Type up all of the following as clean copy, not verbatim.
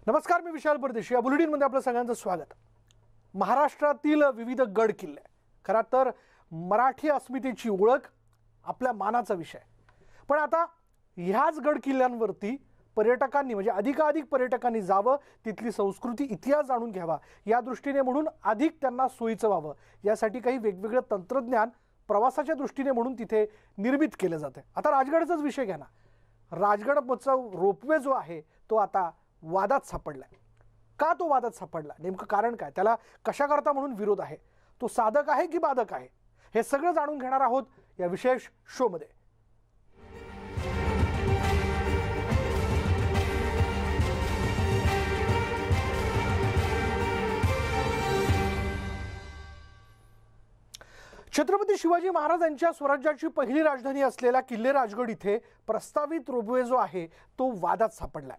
नमस्कार, मी विशाल परदेशी. या बुलेटिनमध्ये आपलं सगळ्यांचं स्वागत. महाराष्ट्रातील विविध गड किल्ले खरं तर मराठी अस्मितेची ओळख, आपल्या मानाचा विषय. पण आता ह्याच गड किल्ल्यांवरती पर्यटकांनी म्हणजे अधिकाधिक पर्यटकांनी जावं, तिथली संस्कृती इतिहास जाणून घ्यावा या दृष्टीने म्हणून अधिक त्यांना सोयीचं व्हावं यासाठी काही वेगवेगळं तंत्रज्ञान प्रवासाच्या दृष्टीने म्हणून तिथे निर्मित केलं जाते. आता राजगडचाच विषय घ्या ना. राजगडचा रोपवे जो आहे तो आता वादात सापडलाय. का तो वादात सापडला, नेमकं कारण काय, त्याला कशाकरता म्हणून विरोध आहे, तो साधक आहे की बाधक आहे, हे सगळं जाणून घेणार आहोत या विशेष शो मध्ये. छत्रपती शिवाजी महाराजांच्या स्वराज्याची पहिली राजधानी असलेल्या किल्ले राजगड इथे प्रस्तावित रोपवे जो आहे तो वादात सापडलाय.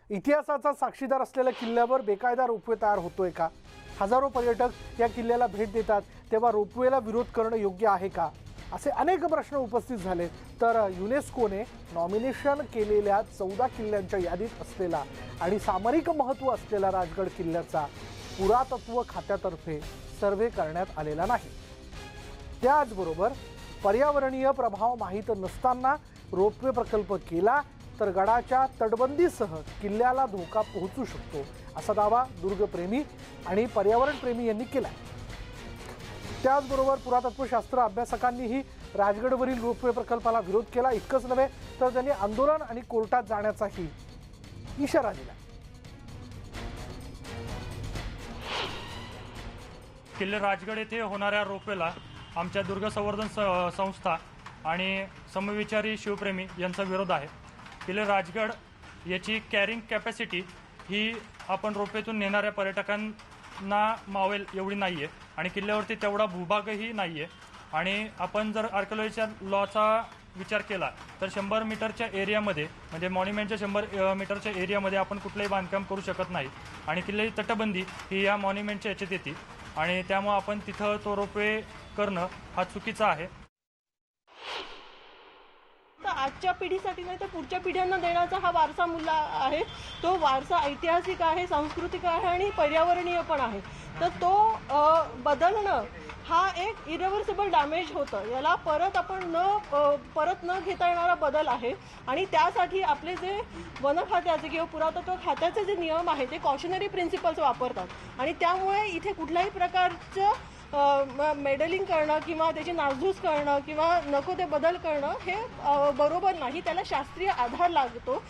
इतिहासाचा साक्षीदार असलेल्या किल्ल्यावर बेकायदा रोपवे तयार होतोय का? हजारो पर्यटक या किल्ल्याला भेट देतात, तेव्हा रोपवेला विरोध करणं योग्य आहे का, असे अनेक प्रश्न उपस्थित झाले. तर युनेस्कोने नॉमिनेशन केलेल्या 14 किल्ल्यांच्या यादीत असलेला आणि सामरिक महत्त्व असलेला राजगड किल्ल्याचा पुरातत्व खात्यातर्फे सर्व्हे करण्यात आलेला नाही. त्याचबरोबर पर्यावरणीय प्रभाव माहीत नसताना रोपवे प्रकल्प केला तर गडाच्या तटबंदीसह किल्ल्याला धोका पोहोचू शकतो, असा दावा दुर्गप्रेमी आणि पर्यावरणप्रेमी यांनी केला. त्याचबरोबर पुरातत्वशास्त्र अभ्यासकांनीही राजगडवरील रोपवे प्रकल्पाला विरोध केला. इतकंच नव्हे तर त्यांनी आंदोलन आणि कोर्टात जाण्याचाही इशारा दिला. किल्ले राजगड येथे होणाऱ्या रोपवेला आमच्या दुर्ग संवर्धन संस्था आणि समविचारी शिवप्रेमी यांचा विरोध आहे. किल्ले राजगड याची कॅरिंग कॅपॅसिटी ही आपण रोपवेतून नेणाऱ्या पर्यटकांना मावेल एवढी नाही आहे आणि किल्ल्यावरती तेवढा भूभागही नाही आहे. आणि आपण जर आर्किओलॉजीच्या लॉचा विचार केला तर 100 मीटरच्या एरियामध्ये म्हणजे मॉन्युमेंटच्या 100 मीटरच्या एरियामध्ये आपण कुठलंही बांधकाम करू शकत नाही आणि किल्ल्याची तटबंदी ही या मॉन्युमेंटच्या याच्यात येते आणि त्यामुळे आपण तिथं तो रोपवे करणं हा चुकीचा आहे. आजच्या पिढीसाठी नाही तर पुढच्या पिढ्यांना देण्याचा हा वारसा मूल्य आहे. तो वारसा ऐतिहासिक आहे, सांस्कृतिक आहे आणि पर्यावरणीय पण आहे. तर तो बदलणं हा एक इरिव्हर्सिबल डॅमेज होतं. याला परत न घेता येणारा बदल आहे आणि त्यासाठी आपले जे वन खात्याचे किंवा पुरातत्व खात्याचे जे नियम आहे ते कॉशनरी प्रिन्सिपल्स वापरतात आणि त्यामुळे इथे कुठल्याही प्रकारचं मेडलिंग करणं किंवा त्याची नासधूस करणं किंवा नको ते बदल करणं हे बरोबर नाही. त्याला शास्त्रीय आधार लागतो.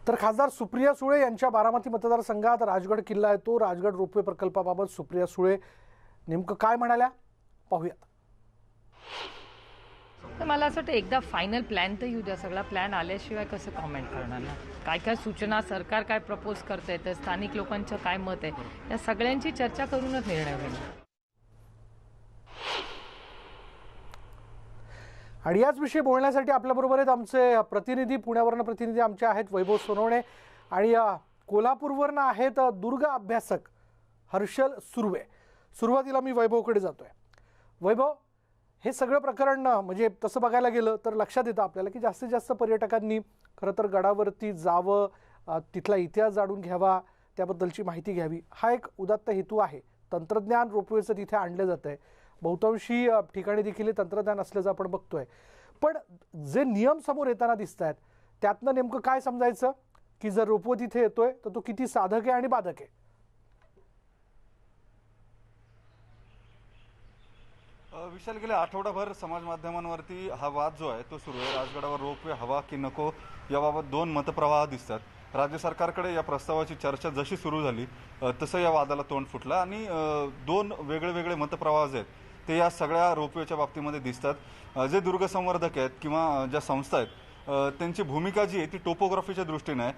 तर खासदार सुप्रिया सुळे यांच्या बारामती मतदारसंघात राजगड किल्ला आहे तो राजगड रोपवे प्रकल्पाबाबत सुप्रिया सुळे नेमकं काय म्हणाल्या पाहूयात. तर मला असं वाटतं एकदा फायनल प्लॅन तर येऊ द्या. सगळा प्लॅन आल्याशिवाय कसं कॉमेंट करणार ना. काय काय सूचना सरकार काय प्रपोज करतंय, तर स्थानिक लोकांचं काय मत आहे, या सगळ्यांची चर्चा करूनच निर्णय होईल. आणि याच विषयी बोलण्यासाठी आपल्याबरोबर आहेत आमचे प्रतिनिधी, पुण्यावरनं प्रतिनिधी आमचे आहेत वैभव सोनवणे आणि कोल्हापूरवरनं आहेत दुर्ग अभ्यासक हर्षल सुर्वे. सुरुवातीला मी वैभवकडे जातोय. वैभव, हे सगळं प्रकरण म्हणजे तसं बघायला गेलं तर लक्षात येतं आपल्याला की जास्तीत जास्त पर्यटकांनी खरं तर गडावरती जावं, तिथला इतिहास जाणून घ्यावा, त्याबद्दलची माहिती घ्यावी, हा एक उदात्त हेतू आहे. तंत्रज्ञान रोपवेचं तिथे आणलं जातं आहे. बहुतांशी ठिकाणी देखील हे तंत्रज्ञान असल्याचं आपण बघतोय. पण जे नियम समोर येताना दिसत आहेत त्यातनं नेमकं काय समजायचं की जर रोपवे तिथे येतोय तर तो किती साधक आहे आणि बाधक आहे? विशाल, गेल्या आठवडाभर समाज माध्यमांवरती हा वाद जो आहे तो सुरू आहे. राजगडावर रोपवे हवा की नको याबाबत 2 मतप्रवाह दिसतात. राज्य सरकारकडे या प्रस्तावाची चर्चा जशी सुरू झाली तसं या वादाला तोंड फुटलं आणि 2 वेगळे मतप्रवाह जे आहेत ते या सगळ्या रोपवेच्या बाबतीमध्ये दिसतात. जे दुर्ग संवर्धक आहेत किंवा ज्या संस्था आहेत त्यांची भूमिका जी आहे ती टोपोग्राफीच्या दृष्टीने आहे.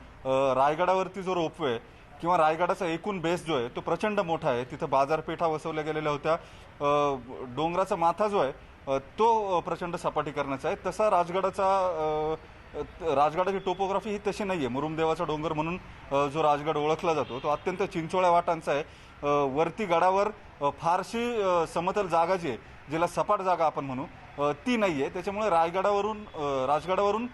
रायगडावरती जो रोपवे आहे किंवा रायगडाचा एकूण बेस जो आहे तो प्रचंड मोठा आहे. तिथं बाजारपेठा वसवल्या गेलेल्या होत्या. डोंगराचा माथा जो आहे तो प्रचंड सपाटीकरणाचा आहे. तसा राजगडाची टोपोग्राफी ही तशी नाही आहे. मुरुमदेवाचा डोंगर म्हणून जो राजगड ओळखला जातो तो अत्यंत चिंचोळ्या वाटांचा आहे. वरती गडावर फारशी समतल जागा जी आहे, जिला सपाट जागा आपण म्हणू, ती नाही आहे. त्याच्यामुळे राजगडावरून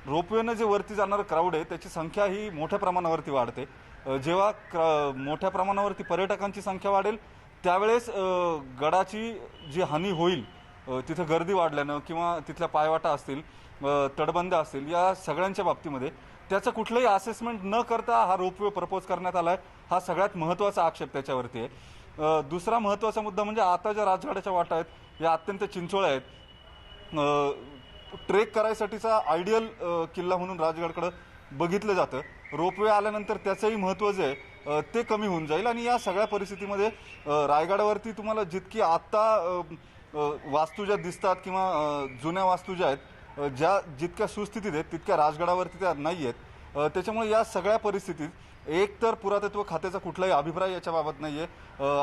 रोपवेनं जे वरती जाणारं क्राऊड आहे त्याची संख्या ही मोठ्या प्रमाणावरती वाढते. जेव्हा मोठ्या प्रमाणावरती पर्यटकांची संख्या वाढेल त्यावेळेस गडाची जी हानी होईल, तिथं गर्दी वाढल्यानं किंवा तिथल्या पायवाटा असतील, तटबंद असतील, या सगळ्यांच्या बाबतीमध्ये त्याचं कुठलंही असेसमेंट न करता हा रोपवे प्रपोज करण्यात आला आहे. हा सगळ्यात महत्त्वाचा आक्षेप त्याच्यावरती आहे. दुसरा महत्त्वाचा मुद्दा म्हणजे आता ज्या राजगडाच्या वाटा आहेत या अत्यंत चिंचोळ्या आहेत. ट्रेक करायसाठीचा आयडियल किल्ला म्हणून राजगडकडं बघितलं जातं. रोपवे आल्यानंतर त्याचंही महत्त्व जे आहे ते कमी होऊन जाईल आणि या सगळ्या परिस्थितीमध्ये रायगडावरती तुम्हाला जितकी आत्ता वास्तू ज्या दिसतात किंवा जुन्या वास्तू ज्या आहेत जितक्या सुस्थितीत आहेत तितक्या राजगडावरती त्या नाही आहेत. त्याच्यामुळे या सगळ्या परिस्थितीत एक तर पुरातत्व खात्याचा कुठलाही अभिप्राय याच्याबाबत नाही आहे.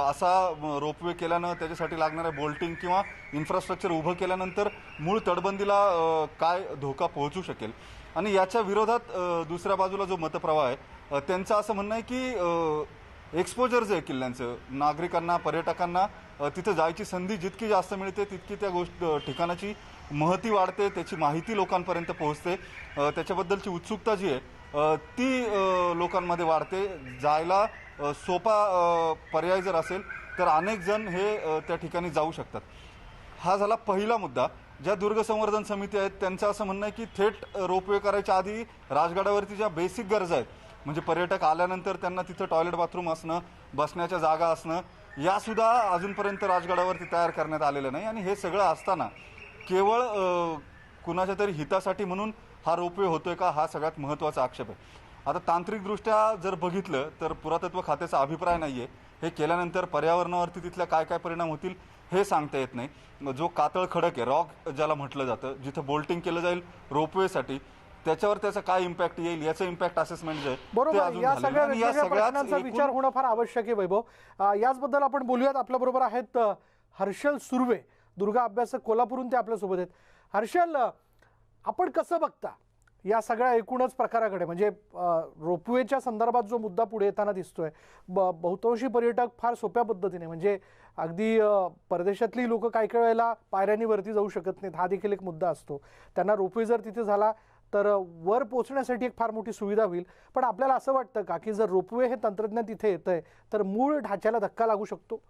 असा रोपवे केल्यानं त्याच्यासाठी लागणारं बोल्टिंग किंवा इन्फ्रास्ट्रक्चर उभं केल्यानंतर मूळ तटबंदीला काय धोका पोहोचू शकेल. आणि याच्या विरोधात दुसऱ्या बाजूला जो मतप्रवाह आहे त्यांचं असं म्हणणं आहे की एक्सपोजर जे आहे किल्ल्यांचं, नागरिकांना, पर्यटकांना तिथं जायची संधी जितकी जास्त मिळते तितकी त्या ठिकाणाची महती वाढते, त्याची माहिती लोकांपर्यंत पोहोचते, त्याच्याबद्दलची उत्सुकता जी आहे ती लोकांमध्ये वाढते. जायला सोपा पर्याय जर असेल तर अनेक जण हे त्या ठिकाणी जाऊ शकतात. हा झाला पहिला मुद्दा. ज्या दुर्ग संवर्धन समिती आहेत त्यांचं असं म्हणणं आहे की थेट रोपवे करायच्या आधी राजगडावरती ज्या बेसिक गरजा आहेत, म्हणजे पर्यटक आल्यानंतर त्यांना तिथं टॉयलेट बाथरूम असणं, बसण्याच्या जागा असणं, यासुद्धा अजूनपर्यंत राजगडावरती तयार करण्यात आलेलं नाही. आणि हे सगळं असताना केवळ कुणाच्या तरी हितासाठी म्हणून हा रोपवे होतोय का, हा सगळ्यात महत्त्वाचा आक्षेप आहे. आता तांत्रिकदृष्ट्या जर बघितलं तर पुरातत्व खात्याचा अभिप्राय नाही आहे. हे केल्यानंतर पर्यावरणावरती तिथल्या काय काय परिणाम होतील हे सांगता येत नाही. जो कातळ खडक आहे, रॉक ज्याला म्हटलं जातं, जिथं बोल्टिंग केलं जाईल रोपवेसाठी, त्याच्यावर त्याचा काय इम्पॅक्ट येईल याचं इम्पॅक्ट असेसमेंट जे आहे ते बरोबर. अजून या झालेलं सगळ्या नाही. या वेगवेगळ्या सगळ्याच प्रश्नांचा विचार होणं फार आवश्यक आहे वैभव. याचबद्दल आपण बोलूयात. आपल्या बरोबर आहेत हर्षल सुर्वे, दुर्गा अभ्यासक, कोल्हापूरहून ते आपल्यासोबत आहेत. हर्षल, आपण कसं बघता या सगळ्या एकूणच प्रकाराकडे? म्हणजे रोपवेच्या संदर्भात जो मुद्दा पुढे येताना दिसतोय, बहुतांशी पर्यटक फार सोप्या पद्धतीने, म्हणजे अगदी परदेशातली लोक काही काही वेळेला पायऱ्यांनी वरती जाऊ शकत नाहीत, हा देखील एक मुद्दा असतो. त्यांना रोपवे जर तिथे झाला तर वर पोहोचण्यासाठी एक फार मोठी सुविधा होईल. पण आपल्याला असं वाटतं का की जर रोपवे हे तंत्रज्ञान तिथे येतंय तर मूळ ढाच्याला धक्का लागू शकतो?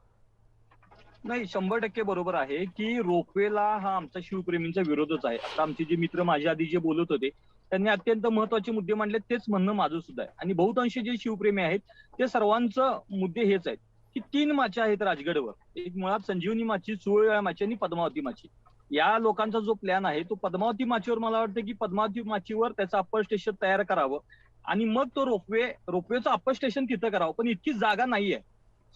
नाही, 100% बरोबर आहे की रोपवेला हा आमचा शिवप्रेमींचा विरोधच आहे. आता आमचे जे मित्र माझ्या आधी जे बोलत होते त्यांनी अत्यंत महत्वाचे मुद्दे मांडले, तेच म्हणणं माझं सुद्धा आहे. आणि बहुतांशी जे शिवप्रेमी आहेत ते सर्वांचं मुद्दे हेच आहेत की 3 माच्या आहेत राजगडवर. एक मुळात संजीवनी माची, सुवळ्या माची आणि पद्मावती माची. या लोकांचा जो प्लॅन आहे तो पद्मावती माचीवर, मला वाटतं की पद्मावती माचीवर त्याचं अप्पर स्टेशन तयार करावं आणि मग तो रोपवेचं अप्पर स्टेशन तिथं करावं. पण इतकी जागा नाहीये.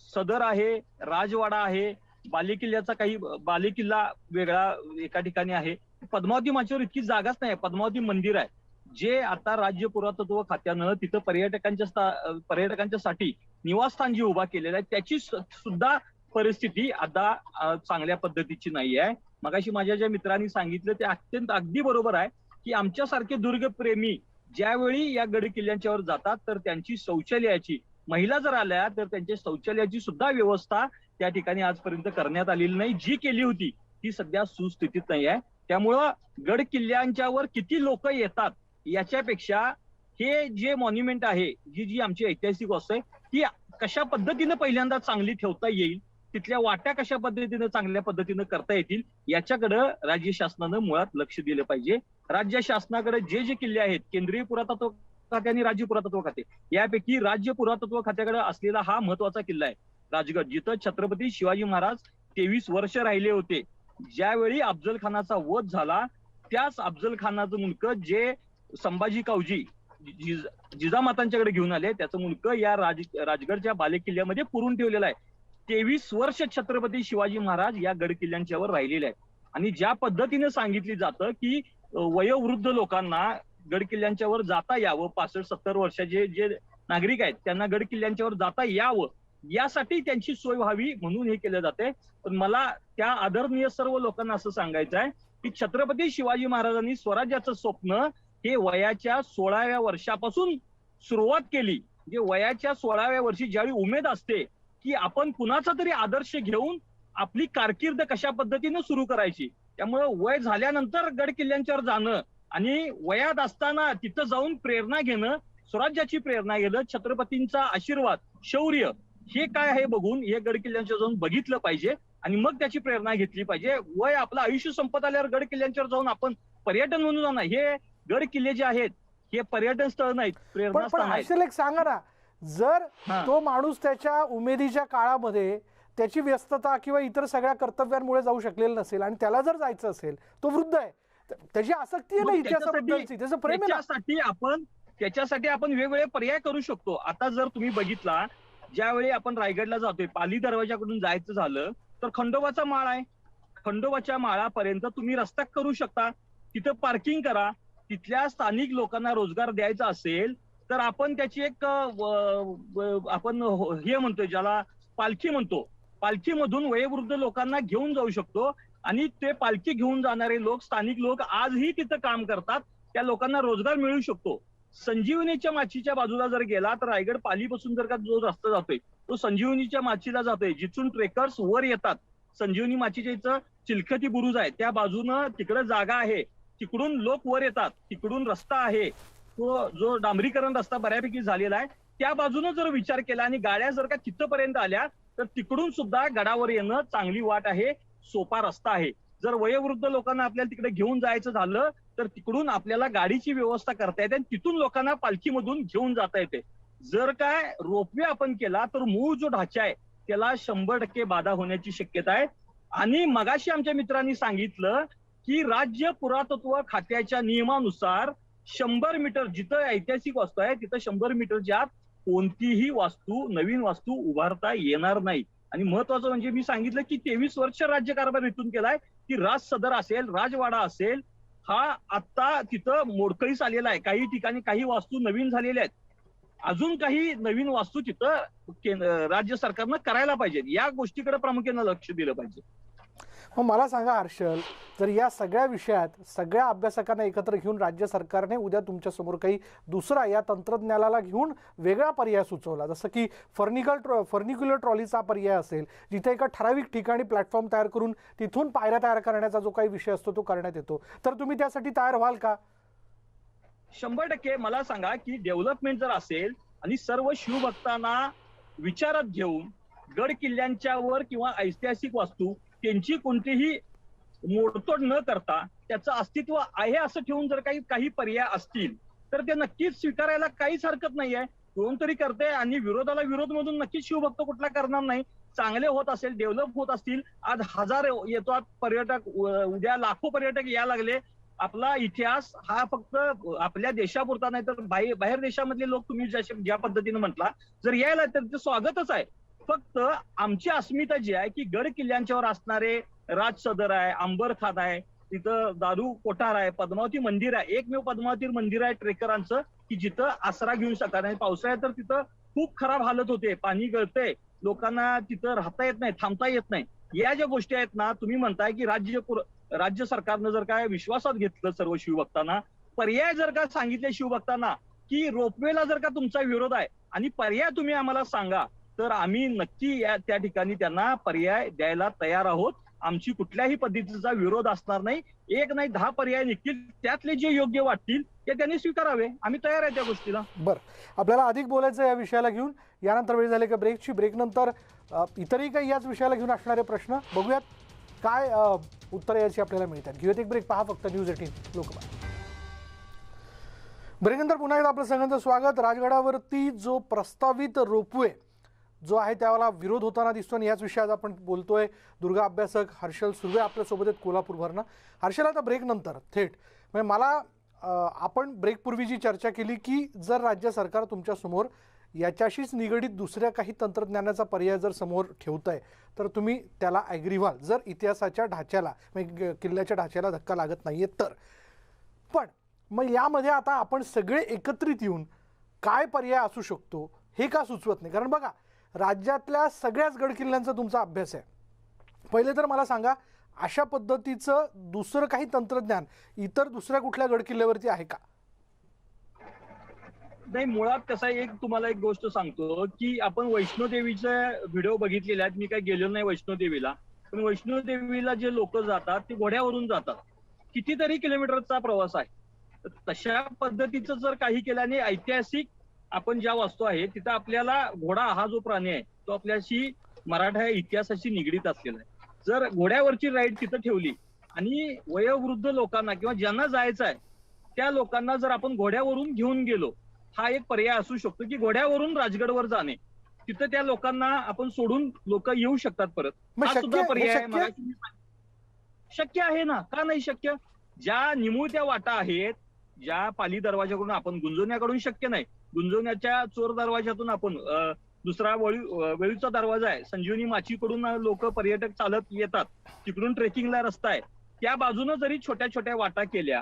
सदर आहे, राजवाडा आहे, बालेकिल्ल्याचा काही बालेकिल्ला वेगळा एका ठिकाणी आहे. पद्मावती माचीवर इतकी जागाच नाही. पद्मावती मंदिर आहे जे आता राज्य पुरातत्व खात्यानं तिथं पर्यटकांच्यासाठी निवासस्थान जे उभा केलेलं आहे त्याची सुद्धा परिस्थिती आता चांगल्या पद्धतीची नाही आहे. मगाशी माझ्या ज्या मित्रांनी सांगितलं ते अत्यंत अगदी बरोबर आहे की आमच्यासारखे दुर्गप्रेमी ज्यावेळी या गड किल्ल्यांच्यावर जातात तर त्यांची शौचालयाची, महिला जर आल्या तर त्यांच्या शौचालयाची सुद्धा व्यवस्था त्या ठिकाणी आजपर्यंत करण्यात आलेली नाही. जी केली होती ती सध्या सुस्थितीत नाही आहे. त्यामुळं गड किल्ल्यांच्यावर किती लोक येतात याच्यापेक्षा हे जे मॉन्युमेंट आहे, जी आमची ऐतिहासिक वस्तू आहे ती कशा पद्धतीनं पहिल्यांदा चांगली ठेवता येईल, तिथल्या वाट्या कशा पद्धतीनं चांगल्या पद्धतीनं करता येतील याच्याकडे राज्य शासनानं मुळात लक्ष दिलं पाहिजे. राज्य शासनाकडे जे किल्ले आहेत, केंद्रीय पुरातत्व खाते आणि राज्य पुरातत्व खाते, यापैकी राज्य पुरातत्व खात्याकडे असलेला हा महत्वाचा किल्ला आहे राजगड, जिथं छत्रपती शिवाजी महाराज 23 वर्ष राहिले होते. ज्यावेळी अफजल खानाचा वध झाला त्याच अफजल खानाचं मुलकं जे संभाजी कावजी जिजामातांच्याकडे घेऊन आले त्याचं मुलकं या राजगडच्या बालेकिल्ल्यामध्ये पुरून ठेवलेलं आहे. 23 वर्ष छत्रपती शिवाजी महाराज या गड किल्ल्यांच्यावर राहिलेले आहेत. आणि ज्या पद्धतीने सांगितली जातं की वयोवृद्ध लोकांना गड किल्ल्यांच्यावर जाता यावं, 65-70 वर्षाचे जे नागरिक आहेत त्यांना गड किल्ल्यांच्यावर जाता यावं यासाठी त्यांची सोय व्हावी म्हणून हे केलं जाते. पण मला त्या आदरणीय सर्व लोकांना असं सांगायचं आहे की छत्रपती शिवाजी महाराजांनी स्वराज्याचं स्वप्न हे वयाच्या 16व्या वर्षापासून सुरुवात केली. जे वयाच्या 16व्या वर्षी ज्यावेळी उमेद असते की आपण कुणाचा तरी आदर्श घेऊन आपली कारकीर्द कशा पद्धतीनं सुरू करायची, त्यामुळे वय झाल्यानंतर गड किल्ल्यांच्यावर जाणं आणि वयात असताना तिथं जाऊन प्रेरणा घेणं, स्वराज्याची प्रेरणा घेणं, छत्रपतींचा आशीर्वाद, शौर्य हे काय आहे बघून हे गड किल्ल्यांच्या जाऊन बघितलं पाहिजे आणि मग त्याची प्रेरणा घेतली पाहिजे. वय आपलं आयुष्य संपत आल्यावर गड किल्ल्यांच्यावर जाऊन आपण पर्यटन म्हणून जाणार, हे गड किल्ले जे आहेत हे पर्यटन स्थळ नाहीत, प्रेरणा पण स्थळ नाहीत. हर्षल एक सांगा ना, जर हा. तो माणूस त्याच्या उमेदीच्या काळामध्ये त्याची व्यस्तता किंवा इतर सगळ्या कर्तव्यांमुळे जाऊ शकलेला नसेल आणि त्याला जर जायचं असेल, तो वृद्ध आहे, त्याची आसक्ती आहे ना मग इतिहासाबद्दलची, त्याचं प्रेम आहे ना. त्याच्यासाठी आपण वेगवेगळे पर्याय करू शकतो. आता जर तुम्ही बघितला, ज्यावेळी आपण रायगडला जातोय, पाली दरवाजाकडून जायचं झालं तर खंडोबाचा माळ आहे, खंडोबाच्या माळापर्यंत तुम्ही रस्ता करू शकता, तिथं पार्किंग करा. तिथल्या स्थानिक लोकांना रोजगार द्यायचा असेल तर आपण त्याची एक आपण हे म्हणतोय ज्याला पालखी म्हणतो, पालखीमधून वयोवृद्ध लोकांना घेऊन जाऊ शकतो आणि ते पालखी घेऊन जाणारे लोक, स्थानिक लोक आजही तिथं काम करतात, त्या लोकांना रोजगार मिळू शकतो. संजीवनीच्या माचीच्या बाजूला जर गेला तर रायगड पालीपासून जर का जो रस्ता जातोय तो संजीवनीच्या माचीला जातोय, जिथून ट्रेकर्स वर येतात. संजीवनी माचीच्या इथं चिलखती बुरुज आहे, त्या बाजूनं तिकडे जागा आहे, तिकडून लोक वर येतात, तिकडून रस्ता आहे, तो जो डांबरीकरण रस्ता बऱ्यापैकी झालेला आहे, त्या बाजूनं जर विचार केला आणि गाड्या जर का तिथपर्यंत आल्या तर तिकडून सुद्धा गडावर येणं चांगली वाट आहे, सोपा रस्ता आहे. जर वयोवृद्ध लोकांना आपल्याला तिकडे घेऊन जायचं झालं तर तिकडून आपल्याला गाडीची व्यवस्था करता येते आणि तिथून लोकांना पालखीमधून घेऊन जाता येते. जर काय रोपवे आपण केला तर मूळ जो ढाचा आहे त्याला 100% बाधा होण्याची शक्यता आहे. आणि मगाशी आमच्या मित्रांनी सांगितलं की राज्य पुरातत्व खात्याच्या नियमानुसार 100 मीटर जिथं ऐतिहासिक वास्तू आहे तिथं 100 मीटरच्या आत कोणतीही वास्तू, नवीन वास्तू उभारता येणार नाही. आणि महत्वाचं म्हणजे मी सांगितलं की 23 वर्ष राज्यकारभार इथून केलाय, की राज सदर असेल, राजवाडा असेल, हा आता तिथं मोडकळीस आलेला आहे. काही ठिकाणी काही वास्तू नवीन झालेल्या आहेत, अजून काही नवीन वास्तू तिथं राज्य सरकारनं करायला पाहिजे. या गोष्टीकडे प्रामुख्यानं लक्ष दिलं पाहिजे. मग मला सांगा हर्षल, जर या सगळ्या विषयात सगळ्या अभ्यासकांना एकत्र घेऊन राज्य सरकारने उद्या तुमच्या समोर काही दुसरा या तंत्रज्ञानाला घेऊन वेगळा पर्याय सुचवला, जसं की फर्निक्युलर ट्रॉलीचा पर्याय असेल, जिथे एका ठराविक ठिकाणी प्लॅटफॉर्म तयार करून तिथून पायऱ्या तयार करण्याचा जो काही विषय असतो तो करण्यात येतो, तर तुम्ही त्यासाठी तयार व्हाल का? 100% मला सांगा की डेव्हलपमेंट जर असेल आणि सर्व शिवभक्तांना विचारात घेऊन गड किल्ल्यांच्यावर किंवा ऐतिहासिक वास्तू त्यांची कोणतीही मोडतोड न करता त्याचं अस्तित्व आहे असं ठेवून जर काही पर्याय असतील तर ते नक्कीच स्वीकारायला काहीच हरकत नाहीये. कोणतरी करते आणि विरोधाला विरोध मधून नक्कीच शिवभक्त कुठला करणार नाही. चांगले होत असेल, डेव्हलप होत असतील, आज 1000 येतात पर्यटक, उद्या लाखो पर्यटक यायला लागले. आपला इतिहास हा फक्त आपल्या देशापुरता नाही तर बाहेर देशामधले लोक तुम्ही ज्या पद्धतीने म्हटला जर यायला तर ते स्वागतच आहे. फक्त आमची अस्मिता जी आहे की गड किल्ल्यांच्यावर असणारे राज सदर आहे, अंबरखात आहे, तिथं दारू कोठार आहे, पद्मावती मंदिर आहे, एकमेव पद्मावती मंदिर आहे ट्रेकरांचं की जिथं आसरा घेऊन शकतात. आणि पावसाळ्यात तर तिथं खूप खराब हालत होते, पाणी गळतंय, लोकांना तिथं राहता येत नाही, थांबता येत नाही. या ज्या गोष्टी आहेत ना, तुम्ही म्हणताय की राज्य सरकारनं जर काय विश्वासात घेतलं सर्व शिवभक्तांना, पर्याय जर का सांगितले शिवभक्तांना की रोपवेला जर का तुमचा विरोध आहे आणि पर्याय तुम्ही आम्हाला सांगा, तर आम्ही नक्की त्या ठिकाणी त्यांना पर्याय द्यायला तयार आहोत. आमची कुठल्याही पद्धतीचा विरोध असणार नाही. 1 नाही 10 पर्याय निघतील, त्यातले जे योग्य वाटतील ते त्यांनी स्वीकारावे. आम्ही तयार आहे त्या गोष्टीला. बरं, आपल्याला अधिक बोलायचं या विषयाला घेऊन. यानंतर वेळ झाली का ब्रेकची. ब्रेकनंतर इतरही काही याच विषयाला घेऊन असणारे प्रश्न बघूयात काय उत्तर याची आपल्याला मिळतात. घेऊयात एक ब्रेक. पहा फक्त न्यूज 18 लोकमत. ब्रेकनंतर पुन्हा एकदा आपलं सगळ्यांचं स्वागत. राजगडावरती जो प्रस्तावित रोपवे जो आहे त्याला विरोध होताना दिसतो आणि याच विषयात आपण बोलतोय. दुर्गा अभ्यासक हर्षल सुर्वे आपल्यासोबत आहेत कोल्हापूरवरनं. हर्षल, आता ब्रेकनंतर थेट म्हणजे मला आपण ब्रेकपूर्वी जी चर्चा केली की जर राज्य सरकार तुमच्यासमोर याच्याशीच निगडीत दुसऱ्या काही तंत्रज्ञानाचा पर्याय जर समोर ठेवतंय तर तुम्ही त्याला ॲग्री व्हाल, जर इतिहासाच्या ढाच्याला म्हणजे किल्ल्याच्या ढाच्याला धक्का लागत नाहीये तर. पण मग यामध्ये आता आपण सगळे एकत्रित येऊन काय पर्याय असू शकतो हे का सुचवत नाही? कारण बघा, राज्यातल्या सगळ्याच गडकिल्ल्यांचा तुमचा अभ्यास आहे. पहिले तर मला सांगा, अशा पद्धतीचं दुसरं काही तंत्रज्ञान इतर दुसऱ्या कुठल्या गडकिल्ल्यावरती आहे का? नाही, मुळात कसं आहे, तुम्हाला एक गोष्ट सांगतो की आपण वैष्णोदेवीचे व्हिडिओ बघितलेले आहेत. मी काही गेलो नाही वैष्णोदेवीला, पण वैष्णोदेवीला जे लोक जातात ते घोड्यावरून जातात. कितीतरी किलोमीटरचा प्रवास आहे तशा पद्धतीचं जर काही केल्याने ऐतिहासिक आपण ज्या वस्तू आहे तिथं आपल्याला घोडा हा जो प्राणी आहे तो आपल्याशी मराठा इतिहासाशी निगडीत असलेला आहे. जर घोड्यावरची राईड तिथं ठेवली आणि वयोवृद्ध लोकांना किंवा ज्यांना जायचं आहे त्या लोकांना जर आपण घोड्यावरून घेऊन गेलो, हा एक पर्याय असू शकतो की घोड्यावरून राजगडवर जाणे, तिथं त्या लोकांना आपण सोडून लोक येऊ शकतात परत. मग हा शक्य- सुद्धा पर्याय आहे. शक्य- मगाशी मी सांगितलं. शक्य आहे ना, का नाही शक्य? ज्या निमुळत्या वाटा आहेत, ज्या पाली दरवाजाकडून आपण गुंजवण्याकडून शक्य नाही, गुंजवण्याच्या चोर दरवाजातून आपण दुसरा वेळीचा दरवाजा आहे संजीवनी माचीकडून लोक पर्यटक चालत येतात, तिकडून ट्रेकिंगला रस्ता आहे, त्या बाजूनं जरी छोट्या छोट्या वाटा केल्या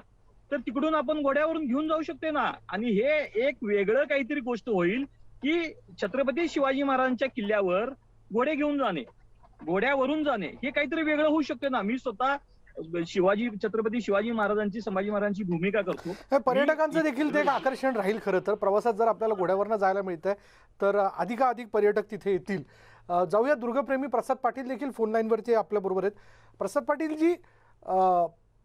तर तिकडून आपण घोड्यावरून घेऊन जाऊ शकते ना. आणि हे एक वेगळं काहीतरी गोष्ट होईल की छत्रपती शिवाजी महाराजांच्या किल्ल्यावर घोडे घेऊन जाणे, घोड्यावरून जाणे, हे काहीतरी वेगळं होऊ शकते ना. मी स्वतः छत्रपती शिवाजी महाराजांची, संभाजी महाराजांची भूमिका करतो. हे पर्यटकांचं देखील ते एक आकर्षण राहील. खरं तर प्रवासात जर आपल्याला घोड्यावरनं जायला मिळतंय तर अधिकाधिक पर्यटक तिथे येतील. जाऊया, दुर्गप्रेमी प्रसाद पाटील देखील फोन लाईनवरती आपल्या बरोबर आहेत. प्रसाद पाटील जी,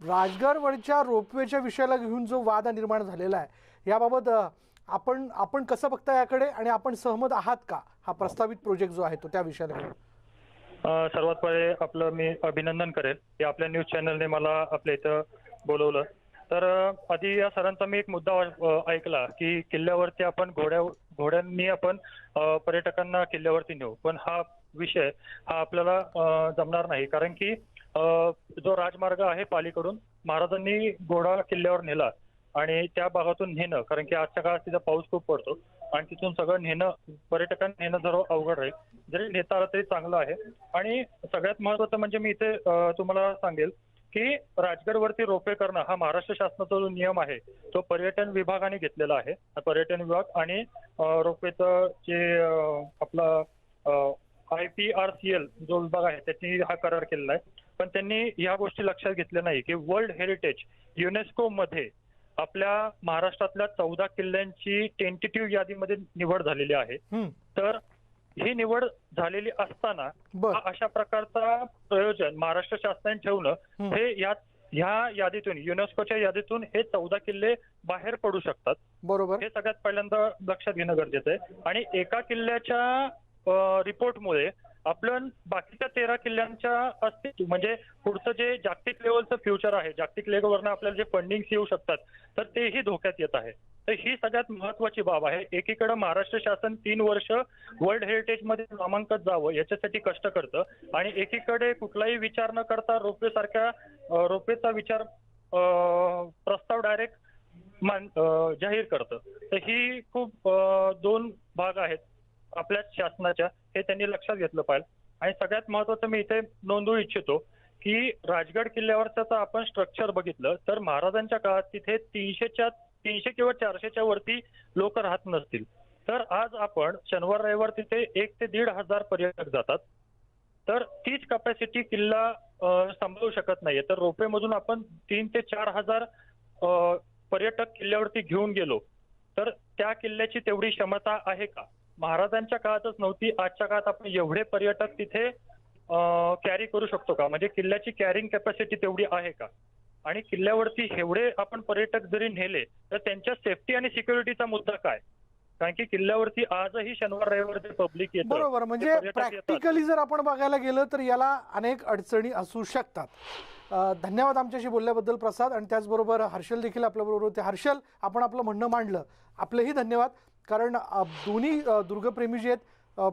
राजगडवरच्या रोपवेच्या विषयाला घेऊन जो वाद निर्माण झालेला आहे याबाबत आपण कसं बघता याकडे, आणि आपण सहमत आहात का हा प्रस्तावित प्रोजेक्ट जो आहे तो त्या विषयाला घेऊन? सर्वात पहिले आपलं मी अभिनंदन करेल की आपल्या न्यूज चॅनलने मला आपल्या इथं बोलवलं. तर आधी या सरांचा मी एक मुद्दा ऐकला की किल्ल्यावरती आपण घोड्यांनी आपण पर्यटकांना किल्ल्यावरती नेऊ, पण हा विषय हा आपल्याला जमणार नाही. कारण की जो राजमार्ग आहे पालीकडून महाराजांनी घोडा किल्ल्यावर नेला आणि त्या भागातून नेणं, कारण की आजच्या काळात तिथं पाऊस खूप पडतो आणि तिथून सगळं नेणं, पर्यटकांना नेणं जरा अवघड राहील. जरी नेता आलं तरी चांगलं आहे. आणि सगळ्यात महत्वाचं म्हणजे मी इथे तुम्हाला सांगेल की राजगडवरती रोपवे करणं हा महाराष्ट्र शासनाचा जो नियम आहे तो पर्यटन विभागाने घेतलेला आहे. पर्यटन विभाग आणि रोपवेचं जे आपला IPRCL जो विभाग आहे त्याची हा करार केलेला आहे. पण त्यांनी या गोष्टी लक्षात घेतल्या नाही की वर्ल्ड हेरिटेज युनेस्को मध्ये आपल्या महाराष्ट्रातल्या 14 किल्ल्यांची टेंटेटिव्ह यादीमध्ये निवड झालेली आहे. तर ही निवड झालेली असताना अशा प्रकारचा प्रयोजन महाराष्ट्र शासनाने ठेवणं हे ह्या यादीतून, युनेस्कोच्या यादीतून हे 14 किल्ले बाहेर पडू शकतात. बरोबर, हे सगळ्यात पहिल्यांदा लक्षात घेणं गरजेचं आहे. आणि एका किल्ल्याच्या रिपोर्टमुळे आपलं बाकीच्या 13 किल्ल्यांच्या अस्तित्व, म्हणजे पुढचं जे जागतिक लेवलचं फ्युचर आहे, जागतिक लेवलवरनं आपल्याला जे फंडिंग येऊ शकतात तर तेही धोक्यात येत आहे. तर ही सगळ्यात महत्वाची बाब आहे. एकीकडे महाराष्ट्र शासन 3 वर्ष वर्ल्ड हेरिटेज मध्ये नामांकित जावं याच्यासाठी कष्ट करतं आणि एकीकडे कुठलाही विचार न करता रोपवेचा विचार प्रस्ताव डायरेक्ट जाहीर करतं. तर ही खूप 2 भाग आहेत आपल्या शासनाच्या, हे त्यांनी लक्षात घेतलं पाहिजे. आणि सगळ्यात महत्वाचं मी इथे नोंदवू इच्छितो की राजगड किल्ल्यावरचं आपण स्ट्रक्चर बघितलं तर महाराजांच्या काळात तिथे 300 किंवा 400च्या वरती लोक राहत नसतील. तर आज आपण शनिवार रविवार तिथे 1 ते 1.5 हजार पर्यटक जातात. तर तीच कॅपॅसिटी किल्ला सांभाळू शकत नाहीये. तर रोपवेमधून आपण 3 ते 4 हजार पर्यटक किल्ल्यावरती घेऊन गेलो तर त्या किल्ल्याची तेवढी क्षमता आहे का? महाराजांच्या काळातच नव्हती, आजच्या काळात आपण एवढे पर्यटक तिथे कॅरी करू शकतो का? म्हणजे किल्ल्याची कॅरिंग कॅपॅसिटी तेवढी आहे का? आणि किल्ल्यावरती एवढे आपण पर्यटक जरी नेले तर त्यांच्या सेफ्टी आणि सिक्युरिटीचा मुद्दा काय? कारण की किल्ल्यावरती आजही शनिवार रविवार पब्लिक येतं. बरोबर, म्हणजे प्रॅक्टिकली जर आपण बघायला गेलं तर याला अनेक अडचणी असू शकतात. धन्यवाद आमच्याशी बोलल्याबद्दल प्रसाद. आणि त्याचबरोबर हर्षल देखील आपल्याबरोबर होते. हर्षल, आपण आपलं म्हणणं मांडलं, आपलेही धन्यवाद. कारण दोन्ही दुर्गप्रेमी जे आहेत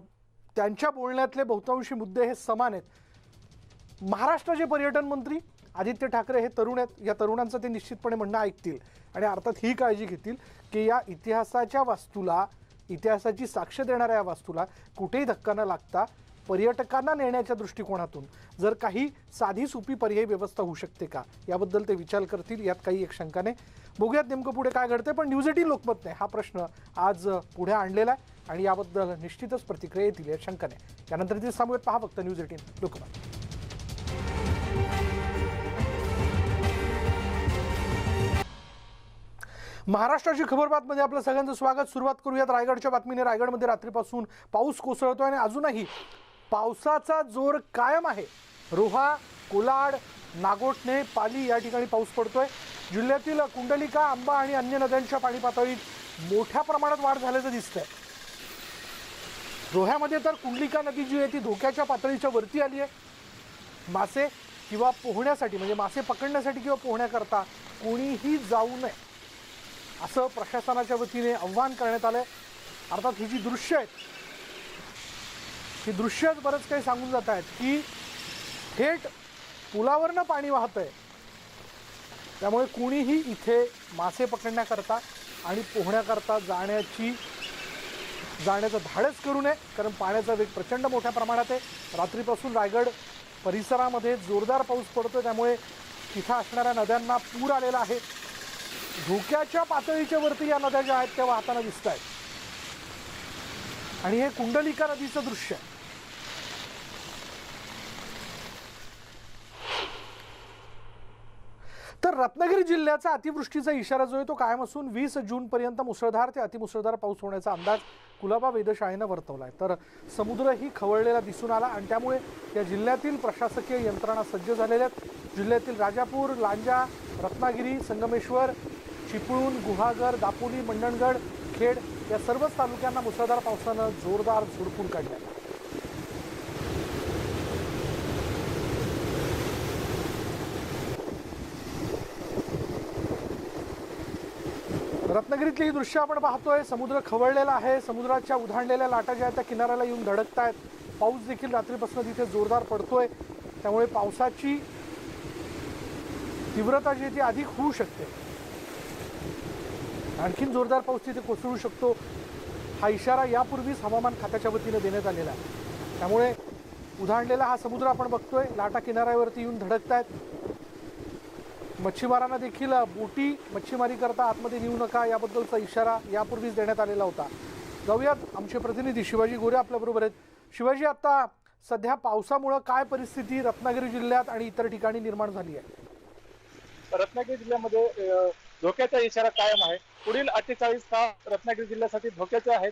त्यांच्या बोलण्यातले बहुतांशी मुद्दे हे समान आहेत. महाराष्ट्राचे पर्यटन मंत्री आदित्य ठाकरे हे तरुण आहेत. या तरुणांचं ते निश्चितपणे म्हणणं ऐकतील आणि अर्थात ही काळजी घेतील की या इतिहासाच्या वास्तूला, इतिहासाची साक्ष देणाऱ्या या वास्तूला कुठेही धक्का न लागता पर्यटकांना नेण्याच्या दृष्टिकोनातून जर काही साधी सोपी पर्यायी व्यवस्था होऊ शकते का याबद्दल ते विचार करतील. यात काही एक शंका नाही. बघूयात नेमकं पुढे काय घडते. पण न्यूज 18 लोकमतने हा प्रश्न आज पुढे आणलेला आहे आणि याबद्दल निश्चितच प्रतिक्रिया येतील यात शंका नाही. त्यानंतर ते थांबूयात. पहा फक्त न्यूज 18 लोकमत. महाराष्ट्राची खबर बातमध्ये आपलं सगळ्यांचं स्वागत. सुरुवात करूयात रायगडच्या बातमीने. रायगडमध्ये रात्रीपासून पाऊस कोसळतोय आणि अजूनही पावसाचा जोर कायम आहे. रोहा, कोलाड, नागोठणे, पाली या ठिकाणी पाऊस पडतोय. जिल्ह्यातील कुंडलिका, आंबा आणि अन्य नद्यांच्या पाणी पातळीत मोठ्या प्रमाणात वाढ झाल्याचं दिसतंय. रोह्यामध्ये तर कुंडलिका नदी जी आहे ती धोक्याच्या पातळीच्या वरती आली आहे. मासे किंवा पोहण्यासाठी म्हणजे मासे पकडण्यासाठी किंवा पोहण्याकरता कोणीही जाऊ नये असं प्रशासनाच्या वतीने आव्हान करण्यात आलंय. अर्थात ही जी दृश्य आहेत ही दृश्यच बरंच काही सांगून जात आहेत की थेट पुलावरनं पाणी वाहतंय. त्यामुळे कुणीही इथे मासे पकडण्याकरता आणि पोहण्याकरता जाण्याचं धाडस करू नये, कारण पाण्याचा वेग प्रचंड मोठ्या प्रमाणात आहे. रात्रीपासून रायगड परिसरामध्ये जोरदार पाऊस पडतोय, त्यामुळे तिथं असणाऱ्या नद्यांना पूर आलेला आहे. धोक्याच्या पातळीच्या वरती या नद्या ज्या आहेत त्या वाहताना दिसत आहेत. आणि हे कुंडलिका नदीचं दृश्य आहे. तर रत्नागिरी जिल्ह्याचा अतिवृष्टीचा इशारा जो आहे तो कायम असून 20 जूनपर्यंत मुसळधार ते अतिमुसळधार पाऊस होण्याचा अंदाज कुलाबा वेधशाळेनं वर्तवला आहे. तर समुद्रही खवळलेला दिसून आला आणि त्यामुळे या जिल्ह्यातील प्रशासकीय यंत्रणा सज्ज झालेल्या आहेत. जिल्ह्यातील राजापूर, लांजा, रत्नागिरी, संगमेश्वर, चिपळूण, गुहागर, दापोली, मंडणगड, खेड या सर्वच तालुक्यांना मुसळधार पावसानं जोरदार झोडपून काढलं. रत्नागिरीतली ही दृश्य आपण पाहतोय. समुद्र खवळलेला आहे. समुद्राच्या उधाणलेल्या लाटा ज्या आहेत त्या किनाऱ्याला येऊन धडकतायत. पाऊस देखील रात्रीपासून तिथे जोरदार पडतोय. त्यामुळे पावसाची तीव्रता जी आहे ती अधिक होऊ शकते. आणखीन जोरदार पाऊस तिथे कोसळू शकतो हा इशारा यापूर्वीच हवामान खात्याच्या वतीने देण्यात आलेला आहे. त्यामुळे उधाणलेला हा समुद्र आपण बघतोय. लाटा किनाऱ्यावरती येऊन धडकतायत. मच्छीमारांना देखील बोटी मच्छीमारी करता आतमध्ये नेऊ नका याबद्दलचा इशारा यापूर्वीच देण्यात आलेला होता. जाऊयात आमचे प्रतिनिधी शिवाजी गोरे आपल्याबरोबर आहेत. शिवाजी, आता सध्या पावसामुळे काय परिस्थिती रत्नागिरी जिल्ह्यात आणि इतर ठिकाणी निर्माण झाली आहे? रत्नागिरी जिल्ह्यामध्ये धोक्याचा इशारा कायम आहे. पुढील 48 तास रत्नागिरी जिल्ह्यासाठी धोक्याचे आहेत.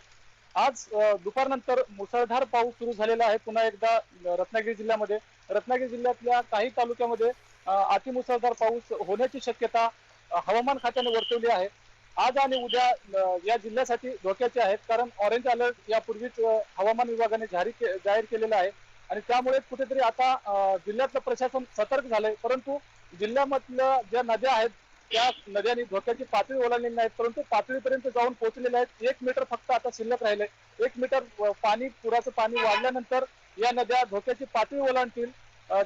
आज दुपारनंतर मुसळधार पाऊस सुरू झालेला आहे. पुन्हा एकदा रत्नागिरी जिल्ह्यामध्ये रत्नागिरी जिल्ह्यातल्या काही तालुक्यामध्ये अतिमुसळधार पाऊस होण्याची शक्यता हवामान खात्याने वर्तवली आहे. आज आणि उद्या या जिल्ह्यासाठी धोक्याचे आहेत, कारण ऑरेंज अलर्ट यापूर्वीच हवामान विभागाने जाहीर केलेला आहे आणि त्यामुळे कुठेतरी आता जिल्ह्यातलं प्रशासन सतर्क झालंय. परंतु जिल्ह्यामधल्या ज्या नद्या आहेत त्या नद्यांनी धोक्याची पातळी ओलांडलेली नाहीत, परंतु पातळीपर्यंत जाऊन पोहोचलेल्या आहेत. 1 मीटर फक्त आता शिल्लक राहिले. 1 मीटर पुराचं पाणी वाढल्यानंतर या नद्या धोक्याची पातळी ओलांडतील.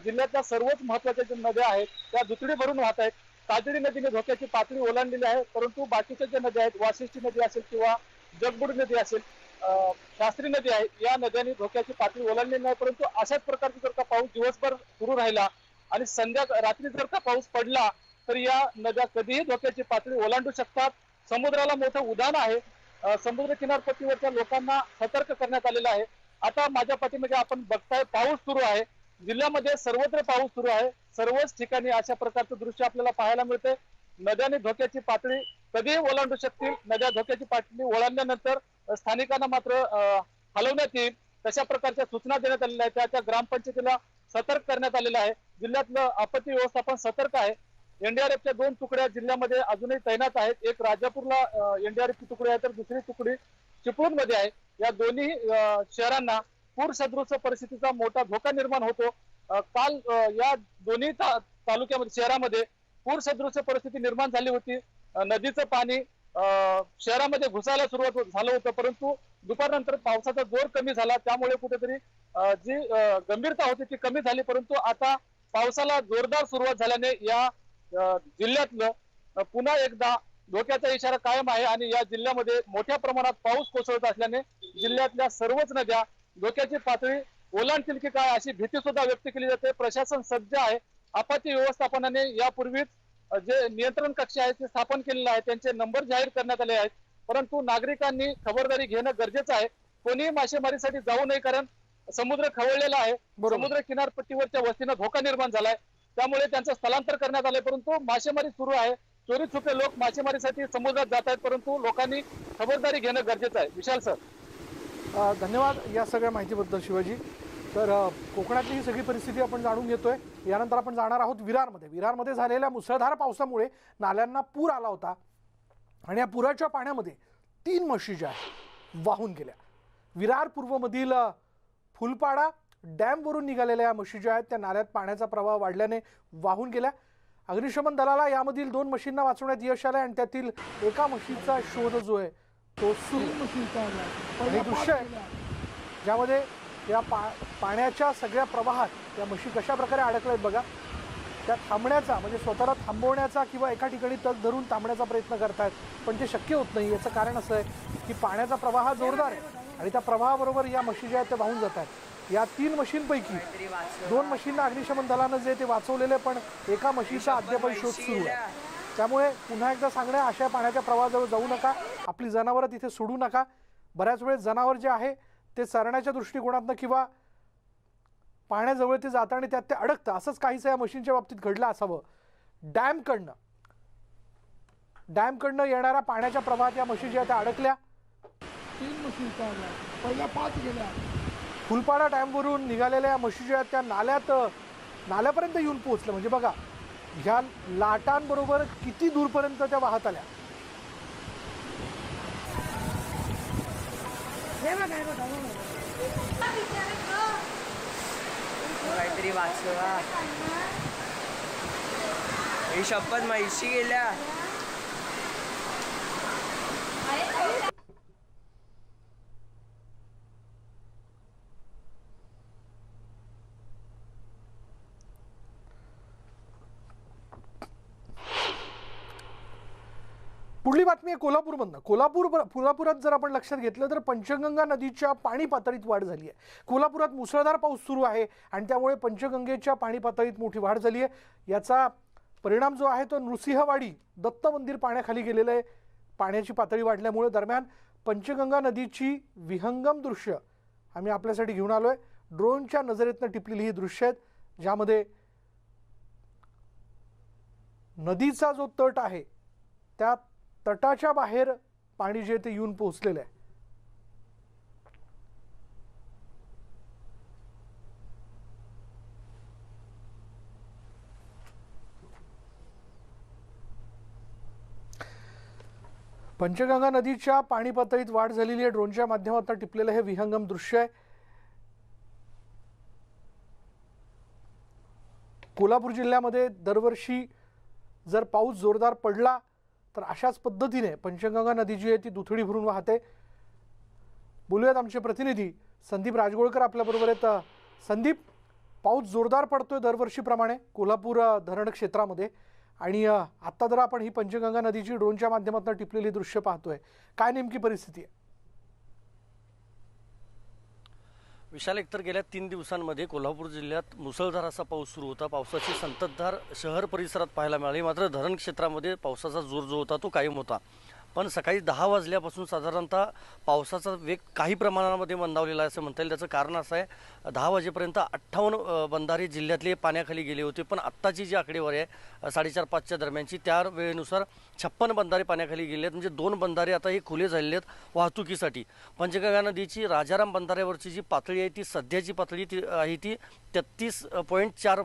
जिल्ह्यातल्या सर्वच महत्वाच्या ज्या नद्या आहेत त्या दुथडी भरून वाहत आहेत. काजळी नदीने धोक्याची पातळी ओलांडलेली आहे, परंतु बाकीच्या ज्या नद्या आहेत, वाशिष्ठी नदी असेल किंवा जगबुडी नदी असेल, शास्त्री नदी आहे, या नद्यांनी धोक्याची पातळी ओलांडलेली नाही. परंतु अशाच प्रकारचा जर का पाऊस दिवसभर सुरू राहिला आणि रात्री जर का पाऊस पडला तर या नद्या कधीही धोक्याची पातळी ओलांडू शकतात. समुद्राला मोठं उधाण आहे. समुद्र किनारपट्टीवरच्या लोकांना सतर्क करण्यात आलेलं आहे. आता माझ्या पाठीमध्ये आपण बघताय पाऊस सुरू आहे. जिल्ह्यामध्ये सर्वत्र पाऊस सुरू आहे. सर्वच ठिकाणी अशा प्रकारचं दृश्य आपल्याला पाहायला मिळते. नद्याने धोक्याची पातळी कधीही ओलांडू शकतील. नद्या धोक्याची पातळी ओलांडल्यानंतर स्थानिकांना मात्र हलवण्यात येईल तशा प्रकारच्या सूचना देण्यात आलेल्या आहेत. त्या ग्रामपंचायतीला सतर्क करण्यात आलेलं आहे. जिल्ह्यातलं आपत्ती व्यवस्थापन सतर्क आहे. एनडीआरएफच्या 2 तुकड्या जिल्ह्यामध्ये अजूनही तैनात आहेत. एक राजापूरला एनडीआरएफची तुकडी आहे तर दुसरी तुकडी चिपळूण मध्ये आहे. या दोन्ही शहरांना पूर सदृश परिस्थितीचा मोठा धोका निर्माण होतो. काल या दोन्ही तालुक्यामध्ये शहरामध्ये पूर सदृश परिस्थिती निर्माण झाली होती. नदीचं पाणी शहरामध्ये घुसायला सुरुवात झालं होतं, परंतु दुपारनंतर पावसाचा जोर कमी झाला. त्यामुळे कुठेतरी जी गंभीरता होती ती कमी झाली. परंतु आता पावसाला जोरदार सुरुवात झाल्याने या जिल्ह्यातलं पुन्हा एकदा धोक्याचा इशारा कायम आहे आणि या जिल्ह्यामध्ये मोठ्या प्रमाणात पाऊस कोसळत असल्याने जिल्ह्यातल्या सर्वच नद्या धोक्याची पातळी ओलांडतील की काय अशी भीती सुद्धा व्यक्त केली जाते. प्रशासन सज्ज आहे. आपत्ती व्यवस्थापनाने यापूर्वीच जे नियंत्रण कक्ष आहेत ते स्थापन केलेले आहेत. त्यांचे नंबर जाहीर करण्यात आले आहेत. परंतु नागरिकांनी खबरदारी घेणं गरजेचं आहे. कोणीही मासेमारीसाठी जाऊ नये, कारण समुद्र खवळलेला आहे. समुद्र किनारपट्टीवरच्या वस्तीनं धोका निर्माण झालाय. त्यामुळे त्यांचं स्थलांतर करण्यात आलंय. परंतु मासेमारी सुरू आहे. चोरी छुपे लोक मासेमारीसाठी समुद्रात जात आहेत, परंतु लोकांनी खबरदारी घेणं गरजेचं आहे. विशाल सर, धन्यवाद या सगळ्या माहितीबद्दल शिवाजी. तर कोकणातली ही सगळी परिस्थिती आपण जाणून घेतोय. यानंतर आपण जाणार आहोत विरारमध्ये. विरारमध्ये झालेल्या मुसळधार पावसामुळे नाल्यांना पूर आला होता आणि या पुराच्या पाण्यामध्ये 3 म्हशी ज्या आहेत वाहून गेल्या. विरार पूर्वमधील फुलपाडा डॅमवरून निघालेल्या या म्हशी ज्या आहेत त्या नाल्यात पाण्याचा प्रवाह वाढल्याने वाहून गेल्या. अग्निशमन दलाला यामधील 2 म्हशींना वाचवण्यात यश आलं आणि त्यातील एका म्हशीचा शोध जो आहे तो सुरू. हे दृश्य आहे ज्यामध्ये या पाण्याच्या सगळ्या प्रवाहात या म्हशी कशा प्रकारे अडकल्यात बघा. त्या थांबण्याचा म्हणजे स्वतःला थांबवण्याचा किंवा एका ठिकाणी तग धरून थांबण्याचा प्रयत्न करतायत, पण ते शक्य होत नाही. याचं कारण असं आहे की पाण्याचा प्रवाह जोरदार आहे आणि त्या प्रवाहाबरोबर या म्हशी ज्या आहेत त्या वाहून जात आहेत. या 3 म्हशींपैकी 2 म्हशींना अग्निशमन दलानं जे ते वाचवलेले, पण एका म्हशीचा अद्याप शोध सुरू आहे. त्यामुळे पुन्हा एकदा सांगणं, अशा पाण्याच्या प्रवाहाजवळ जाऊ नका, आपली जनावरं तिथे सोडू नका. बऱ्याच वेळेस जनावर जे आहे ते चरण्याच्या दृष्टिकोनातनं किंवा पाण्याजवळ ते जातं आणि त्यात ते अडकतं. असंच काहीसं या मशीनच्या बाबतीत घडलं असावं. डॅमकडनं येणाऱ्या पाण्याच्या प्रवाहात या म्हशी ज्या त्या अडकल्या. 3 म्हशी पहिल्या 5 गेल्या. फुलपाडा डॅमवरून निघालेल्या या म्हशी ज्या त्या नाल्यापर्यंत येऊन पोहोचल्या. म्हणजे बघा ह्या लाटांबरोबर किती दूरपर्यंत त्या वाहत आल्या. काहीतरी वाचवा. ही शपथ म्हैशी गेल्या. पुढली बातमी आहे कोल्हापूरमधनं. कोल्हापुरात जर आपण लक्षात घेतलं तर पंचगंगा नदीच्या पाणी पातळीत वाढ झाली आहे. कोल्हापुरात मुसळधार पाऊस सुरू आहे आणि त्यामुळे पंचगंगेच्या पाणी पातळीत मोठी वाढ झाली आहे. याचा परिणाम जो आहे तो नृसिंहवाडी दत्त मंदिर पाण्याखाली गेलेलं आहे पाण्याची पातळी वाढल्यामुळे. दरम्यान पंचगंगा नदीची विहंगम दृश्य आम्ही आपल्यासाठी घेऊन आलोय. ड्रोनच्या नजरेतनं टिपलेली ही दृश्य आहेत ज्यामध्ये नदीचा जो तट आहे त्या तटाच्या बाहेर पाणी जे ते येऊन पोहोचलेलं आहे. पंचगंगा नदीच्या पाणी पातळीत वाढ झालेली आहे. ड्रोनच्या माध्यमातून टिपलेलं हे विहंगम दृश्य आहे. कोल्हापूर जिल्ह्यामध्ये दरवर्षी जर पाऊस जोरदार पडला तर अशाच पद्धतीने पंचगंगा नदी जी आहे ती दुथडी भरून वाहते. बोलूयात आमचे प्रतिनिधी संदीप राजगोळकर आपल्याबरोबर आहेत. संदीप, पाऊस जोरदार पडतोय दरवर्षीप्रमाणे कोल्हापूर धरण क्षेत्रामध्ये आणि आता जर आपण ही पंचगंगा नदीची ड्रोनच्या माध्यमातून टिपलेली दृश्य पाहतोय, काय नेमकी परिस्थिती आहे? विशाल, एकतर गेल्या 3 दिवसांमध्ये कोल्हापूर जिल्ह्यात मुसळधार असा पाऊस सुरू होता. पावसाची संततधार शहर परिसरात पाहायला मिळाली. मात्र धरण क्षेत्रामध्ये पावसाचा जोर जो होता तो कायम होता. पण सकाळी 10 वाजल्यापासून साधारणतः पावसाचा वेग काही प्रमाणामध्ये मंदावलेला आहे असं म्हणता येईल. त्याचं कारण असं आहे, 10 वाजेपर्यंत 58 बंधारे जिल्ह्यातले पाण्याखाली गेले होते. पण आत्ताची जी आकडेवारी आहे 4:30-5च्या दरम्यानची, त्या वेळेनुसार 56 बंधारे पाण्याखाली गेले आहेत. म्हणजे 2 बंधारे आता हे खुले झालेले आहेत वाहतुकीसाठी. पंचगंगा नदीची राजाराम बंधाऱ्यावरची जी पातळी आहे ती सध्याची पातळी आहे ती 33.4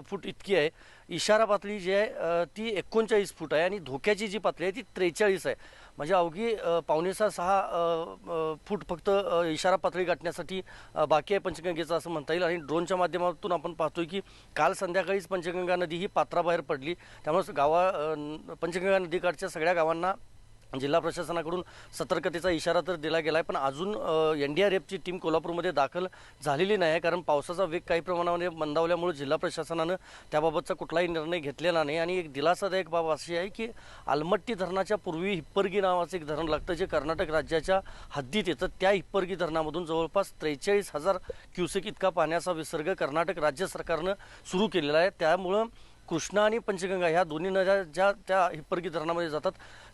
फूट इतकी आहे. इशारा पातळी जी आहे ती 39 फूट आहे आणि धोक्याची जी पातळी आहे ती 43 आहे. म्हणजे अवघी 5.5-6 फूट फक्त इशारा पातळी गाठण्यासाठी बाकी आहे पंचगंगेचा असं म्हणता येईल. आणि ड्रोनच्या माध्यमातून आपण पाहतोय की काल संध्याकाळीच पंचगंगा नदी ही पात्राबाहेर पडली. त्यामुळे पंचगंगा नदीकाठच्या सगळ्या गावांना जिल्हा प्रशासनाकडून सतर्कतेचा इशारा तर दिला गेला आहे. पण अजून NDRFची टीम कोल्हापूरमध्ये दाखल झालेली नाही आहे, कारण पावसाचा वेग काही प्रमाणामध्ये मंदावल्यामुळे जिल्हा प्रशासनानं त्याबाबतचा कुठलाही निर्णय घेतलेला नाही. आणि एक दिलासादायक बाब अशी आहे की आलमट्टी धरणाच्या पूर्वी हिप्परगी नावाचं एक धरण लागतं जे कर्नाटक राज्याच्या हद्दीत येतं. त्या हिप्परगी धरणामधून जवळपास 43,000 क्युसेक इतका पाण्याचा विसर्ग कर्नाटक राज्य सरकारनं सुरू केलेला आहे. त्यामुळं कृष्णा आणि पंचगंगा ह्या दोन्ही नद्या ज्या त्या हिप्परगी धरणामध्ये जातात,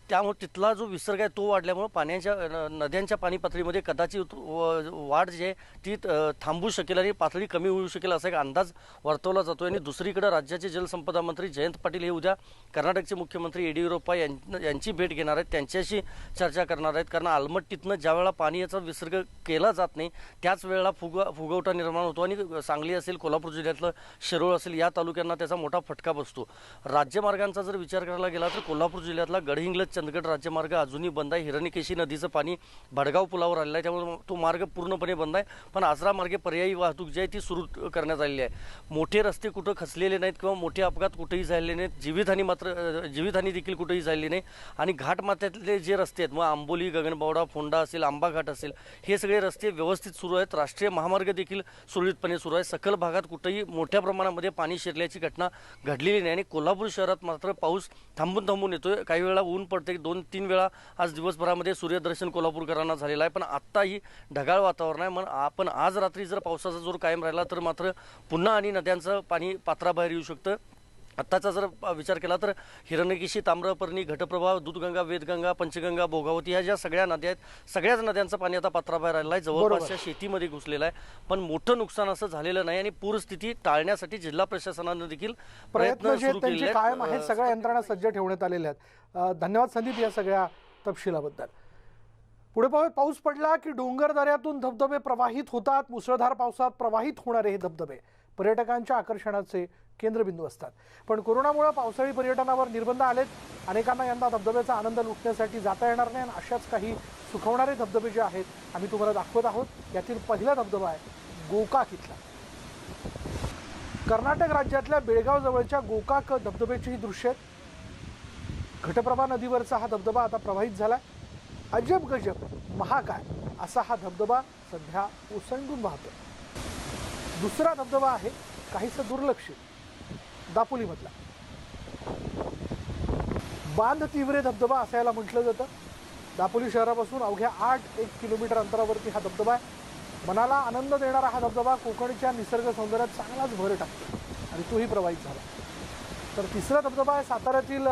त्यामुळे तिथला जो विसर्ग आहे तो वाढल्यामुळे पाण्याच्या नद्यांच्या पाणी पातळीमध्ये कदाचित वाढ जी आहे ती थांबू शकेल आणि पातळी कमी होऊ शकेल असा एक अंदाज वर्तवला जातो. आणि दुसरीकडे राज्याचे जलसंपदा मंत्री जयंत पाटील हे उद्या कर्नाटकचे मुख्यमंत्री येडियुरप्पा यांची भेट घेणार आहेत, त्यांच्याशी चर्चा करणार आहेत. कारण आलमट्टीतनं ज्या वेळेला पाणी याचा विसर्ग केला जात नाही त्याच वेळेला फुगवटा निर्माण होतो आणि सांगली असेल, कोल्हापूर जिल्ह्यातलं शिरोळ असेल या तालुक्यांना त्याचा मोठा फटका बसतो. राज्यमार्गांचा जर विचार करायला गेला तर कोल्हापूर जिल्ह्यातला गडहिंग्लज चंदगड राज्यमार्ग अजूनही बंद आहे. हिरण्यकेशी नदीचं पाणी भडगाव पुलावर आलेलं आहे, त्यामुळे तो मार्ग पूर्णपणे बंद आहे. पण आजरा मार्गे पर्यायी वाहतूक जी आहे ती सुरू करण्यात आलेली आहे. मोठे रस्ते कुठं खचलेले नाहीत किंवा मोठे अपघात कुठेही झालेले नाहीत. जीवितहानी देखील कुठेही झालेली नाही. आणि घाटमाथ्यातले जे रस्ते आहेत, मग आंबोली, गगनबावडा, फोंडा असेल, आंबा घाट असेल, हे सगळे रस्ते व्यवस्थित सुरू आहेत. राष्ट्रीय महामार्ग देखील सुरळीतपणे सुरू आहे. सखल भागात कुठेही मोठ्या प्रमाणामध्ये पाणी शिरल्याची घटना घडलेली नाही. आणि कोल्हापूर शहरात मात्र पाऊस थांबून येतोय. काही वेळा ऊन पडते, 2-3 वेळा आज दिवसभरामध्ये सूर्यदर्शन कोल्हापूरकरांना झालेलं आहे. पण आत्ताही ढगाळ वातावरण आहे. पण आज रात्री जर पावसाचा जोर कायम राहिला तर मात्र पुन्हा आणि नद्यांचं पाणी पात्राबाहेर येऊ शकतं. आत्ताचा जर विचार केला तर हिरण्यकेशी, ताम्रपर्णी, घटप्रभा, दूधगंगा, वेदगंगा, पंचगंगा, भोगावती ह्या ज्या सगळ्या नद्या आहेत, सगळ्याच नद्यांचं पाणी आता पात्राबाहेर आलेलं आहे. जवळपासच्या शेतीमध्ये घुसलेलं आहे. पण मोठं नुकसान असं झालेलं नाही. आणि पूरस्थिती टाळण्यासाठी जिल्हा प्रशासनानं देखील प्रयत्न सुरू केले कायम आहेत. सगळ्या यंत्रणा सज्ज ठेवण्यात आलेल्या आहेत. धन्यवाद संदीप या सगळ्या तपशिलाबद्दल. पुढे पाऊस पडला की डोंगर दऱ्यातून धबधबे प्रवाहित होतात. मुसळधार पावसात प्रवाहित होणारे हे धबधबे पर्यटकांच्या आकर्षणाचे केंद्रबिंदू असतात. पण कोरोनामुळे पावसाळी पर्यटनावर निर्बंध आलेत. अनेकांना यंदा धबधब्याचा आनंद लुटण्यासाठी जाता येणार नाही. अशाच काही सुखवणारे धबधबे जे आहेत आम्ही तुम्हाला दाखवत आहोत. यातील पहिला धबधबा आहे गोकाक इथला. कर्नाटक राज्यातल्या बेळगाव जवळच्या गोकाक धबधब्याची ही दृश्य आहेत. घटप्रभा नदीवरचा हा धबधबा आता प्रवाहित झालाय. अजब गजब महाकाय असा हा धबधबा सध्या ओसंडून वाहतोय. दुसरा धबधबा आहे काहीसं दुर्लक्षित दापोलीमधला बांध तिवरे धबधबा असायला म्हटलं जातं. दापोली शहरापासून अवघ्या 8 किलोमीटर अंतरावरती हा धबधबा आहे. मनाला आनंद देणारा हा धबधबा कोकणच्या निसर्ग सौंदर्यात चांगलाच भर टाकतो आणि तोही प्रवाहित झाला. तर तिसरा धबधबा आहे साताऱ्यातील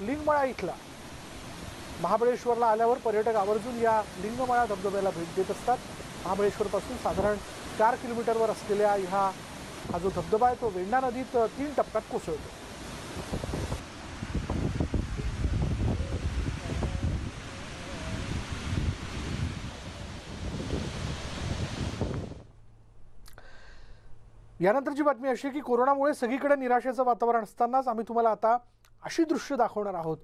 लिंगमळा इथला. महाबळेश्वरला आल्यावर पर्यटक आवर्जून या लिंगमळा धबधब्याला भेट देत असतात. महाबळेश्वरपासून साधारण 4 किलोमीटरवर असलेल्या हा जो धबधबा आहे तो वेण्णा नदीत 3 टप्प्यात कोसळतो. यानंतरची बातमी अशी की कोरोनामुळे सगळीकडे निराशेचं वातावरण असतानाच आम्ही तुम्हाला आता अशी दृश्य दाखवणार आहोत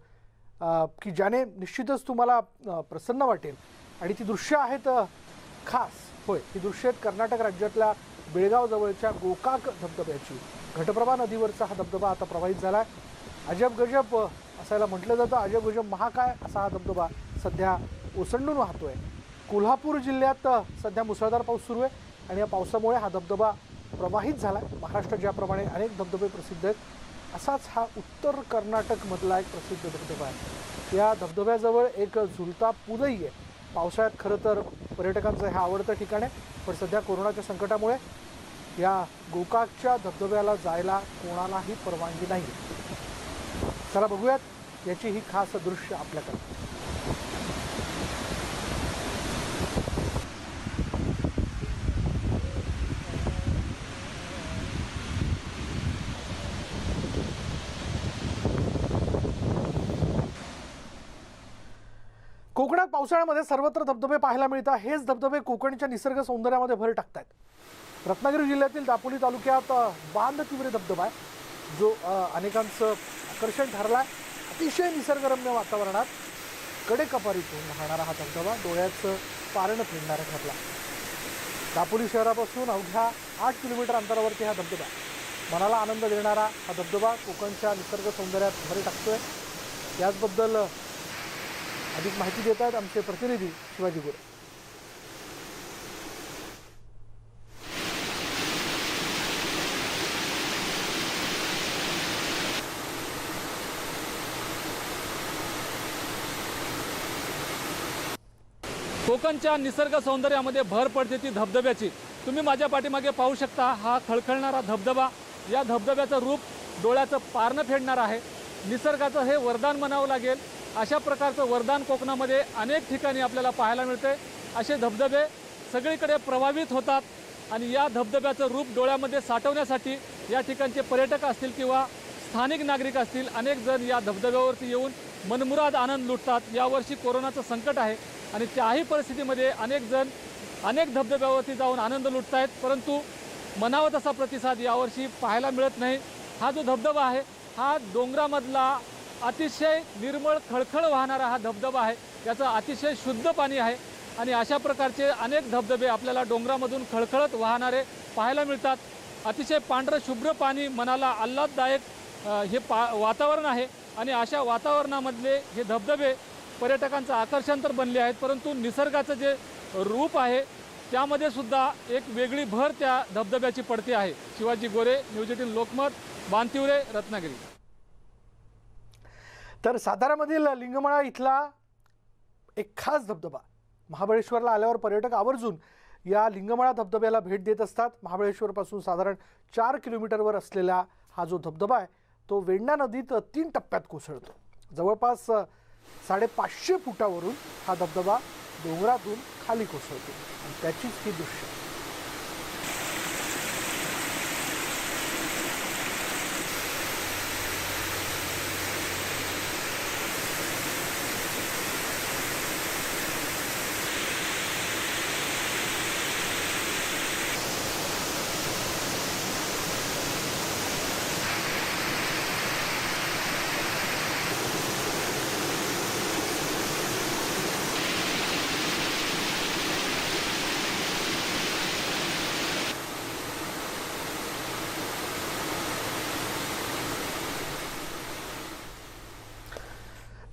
की ज्याने निश्चितच तुम्हाला प्रसन्न वाटेल. आणि ती दृश्य आहेत खास. होय, ही दृश्य आहेत कर्नाटक राज्यातल्या बेळगाव जवळच्या गोकाक धबधब्याची. घटप्रभा नदीवरचा हा धबधबा आता प्रवाहित झाला आहे. अजब गजब असायला म्हटलं जातं. अजब गजब महाकाय असा हा धबधबा सध्या ओसंडून वाहतोय. कोल्हापूर जिल्ह्यात सध्या मुसळधार पाऊस सुरू आहे आणि या पावसामुळे हा धबधबा प्रवाहित झाला आहे. महाराष्ट्रात ज्याप्रमाणे अनेक धबधबे प्रसिद्ध आहेत असाच हा उत्तर कर्नाटकमधला एक प्रसिद्ध धबधबा आहे. या धबधब्याजवळ एक झुलता पूलही आहे. पावसाळ्यात खरं तर पर्यटकांचं हे आवडतं ठिकाण आहे. पण सध्या कोरोनाच्या संकटामुळे या गोकाकच्या धबधब्याला जायला कोणालाही परवानगी नाही. चला बघूयात याची ही खास दृश्य आपल्याकडे. कोकणात पावसाळ्यामध्ये सर्वत्र धबधबे पाहायला मिळतात. हेच धबधबे कोकणच्या निसर्ग सौंदर्यामध्ये भर टाकतात. रत्नागिरी जिल्ह्यातील दापोली तालुक्यात बांध तिवरे धबधबा आहे जो अनेकांचं आकर्षण ठरला आहे. अतिशय निसर्गरम्य वातावरणात कडेकपारीतून वाहणारा हा धबधबा डोळ्याचं पारणं फिरणारा ठरला. दापोली शहरापासून अवघ्या 8 किलोमीटर अंतरावरती हा धबधबा. मनाला आनंद देणारा हा धबधबा कोकणच्या निसर्ग सौंदर्यात भर टाकतोय. याचबद्दल अधिक माहिती देत आहेत आमचे प्रतिनिधी शिवाजी गोरे. कोकणच्या निसर्ग सौंदर्यामध्ये भर पडते ती धबधब्याची. तुम्ही माझ्या पाठीमागे पाहू शकता हा खळखळणारा धबधबा. या धबधब्याचं रूप डोळ्याचं पारणं फेडणार आहे. निसर्गाचं हे वरदान म्हणावं लागेल. अशा प्रकारचं वरदान कोकणामध्ये अनेक ठिकाणी आपल्याला पाहायला मिळते. असे धबधबे सगळीकडे प्रभावित होतात आणि या धबधब्याचं रूप डोळ्यामध्ये साठवण्यासाठी या ठिकाणचे पर्यटक असतील किंवा स्थानिक नागरिक असतील, अनेक जण या धबधब्यावरती येऊन मनमुराद आनंद लुटतात. यावर्षी कोरोनाचं संकट आहे आणि त्याही परिस्थितीमध्ये अनेक जण अनेक धबधब्यावरती जाऊन आनंद लुटत आहेत, परंतु मनावा तसा प्रतिसाद यावर्षी पाहायला मिळत नाही. हा जो धबधबा आहे हा डोंगरामधला अतिशय निर्मळ खळखळ वाहणारा हा धबधबा आहे. याचं अतिशय शुद्ध पाणी आहे आणि अशा प्रकारचे अनेक धबधबे आपल्याला डोंगरामधून खळखळत वाहणारे पाहायला मिळतात. अतिशय पांढरं शुभ्र पाणी, मनाला आल्हाददायक हे वातावरण आहे आणि अशा वातावरणामधले हे धबधबे पर्यटकांचं आकर्षण तर बनले आहेत, परंतु निसर्गाचं जे रूप आहे त्यामध्ये सुद्धा एक वेगळी भर त्या धबधब्याची पडते आहे. शिवाजी गोरे, न्यूज 18 लोकमत, बांतिवरे, रत्नागिरी. तर साताऱ्यामधील लिंगमळा इथला एक खास धबधबा, महाबळेश्वरला आल्यावर पर्यटक आवर्जून या लिंगमळा धबधब्याला भेट देत असतात. महाबळेश्वरपासून साधारण 4 किलोमीटरवर असलेला हा जो धबधबा आहे तो वेण्णा नदीत 3 टप्प्यात कोसळतो. जवळपास 550 फुटावरून हा धबधबा डोंगरातून खाली कोसळतो आणि त्याचीच ही दृश्य.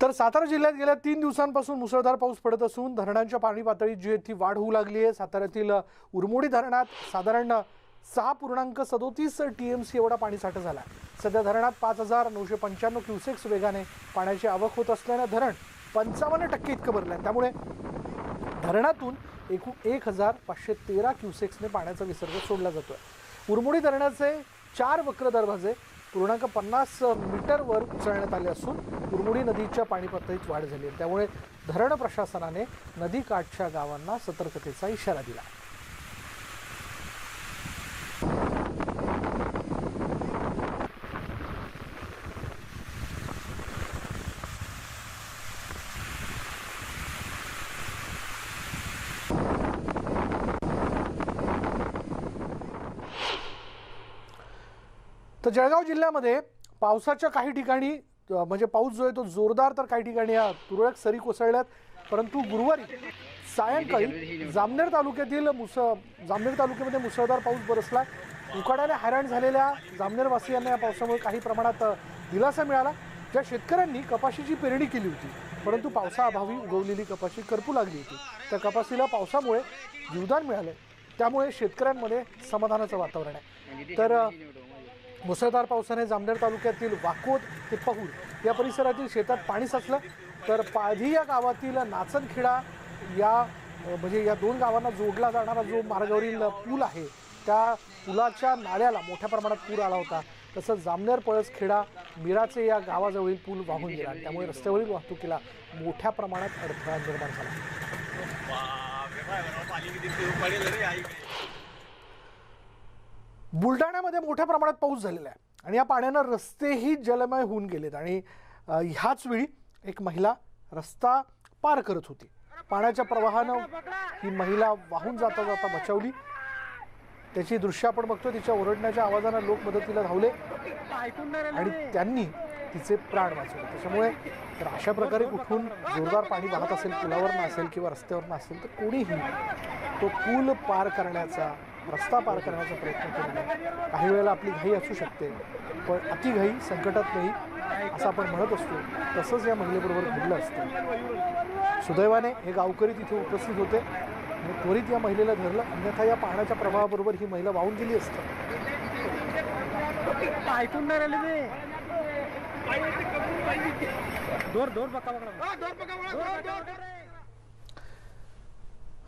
तर सातारा जिल्ह्यात गेल्या 3 दिवसांपासून मुसळधार पाऊस पडत असून धरणांच्या पाणी पातळीत जी ती वाढ होऊ लागली आहे. साताऱ्यातील उरमोडी धरणात साधारण 6.37 TMC एवढा पाणीसाठा झाला. सध्या धरणात 5,995 क्युसेक्स वेगाने पाण्याची आवक होत असल्याने धरण 55% इतकं भरलं आहे. त्यामुळे धरणातून एकूण 1,513 क्युसेक्सने पाण्याचा विसर्ग सोडला जातोय. उरमोडी धरणाचे 4 वक्र दरवाजे 0.50 मीटरवर उचलण्यात आले असून उरमोडी नदीच्या पाणी पातळीत वाढ झाली आहे. त्यामुळे धरण प्रशासनाने नदीकाठच्या गावांना सतर्कतेचा इशारा दिला. तर जळगाव जिल्ह्यामध्ये पावसाच्या काही ठिकाणी म्हणजे पाऊस जो आहे तो जोरदार, तर काही ठिकाणी तुरळक सरी कोसळल्यात. परंतु गुरुवारी सायंकाळी जामनेर तालुक्यामध्ये मुसळधार पाऊस बरसला. उकाड्याने हैराण झालेल्या जामनेर वासियांना या पावसामुळे काही प्रमाणात दिलासा मिळाला. ज्या शेतकऱ्यांनी कपाशीची पेरणी केली होती परंतु पावसाअभावी उगवलेली कपाशी करपू लागली होती, त्या कपाशीला पावसामुळे जीवदान मिळाले. त्यामुळे शेतकऱ्यांमध्ये समाधानाचं वातावरण आहे. तर मुसळधार पावसाने जामनेर तालुक्यातील वाकोद ते पहूर या परिसरातील शेतात पाणी साचलं. तर पाळधी या गावातील नाचनखेडा म्हणजे या 2 गावांना जोडला जाणारा जो मार्गावरील पूल आहे त्या पुलाच्या नाल्याला मोठ्या प्रमाणात पूर आला होता. तसंच जामनेर पळसखेडा मिराचे या गावाजवळील पूल वाहून गेला. त्यामुळे रस्त्यावरील वाहतुकीला मोठ्या प्रमाणात अडथळा निर्माण झाला. बुलढाण्यामध्ये मोठ्या प्रमाणात पाऊस झालेला आहे आणि या पाण्यानं रस्तेही जलमय होऊन गेलेत आणि ह्याच वेळी एक महिला रस्ता पार करत होती. पाण्याच्या प्रवाहानं ही महिला वाहून जाता जाता बचावली. त्याची दृश्य आपण बघतो. तिच्या ओरडण्याच्या आवाजानं लोक मदतीला धावले आणि त्यांनी तिचे प्राण वाचवले. त्याच्यामुळे तर अशा प्रकारे कुठून जोरदार पाणी वाहत असेल, पुलावर नसेल किंवा रस्त्यावर नसेल, तर कोणीही तो पूल पार करण्याचा, रस्ता पार करण्याचा प्रयत्न केला नाही. काही वेळेला आपली घाई असू शकते, पण अतिघाई संकटात नाही असं आपण म्हणत असतो. तसंच या महिलेबरोबर घडलं असतं. सुदैवाने हे गावकरी तिथे उपस्थित होते आणि त्वरित या महिलेला धरलं. अन्यथा या पाण्याच्या प्रवाहाबरोबर ही महिला वाहून गेली असते.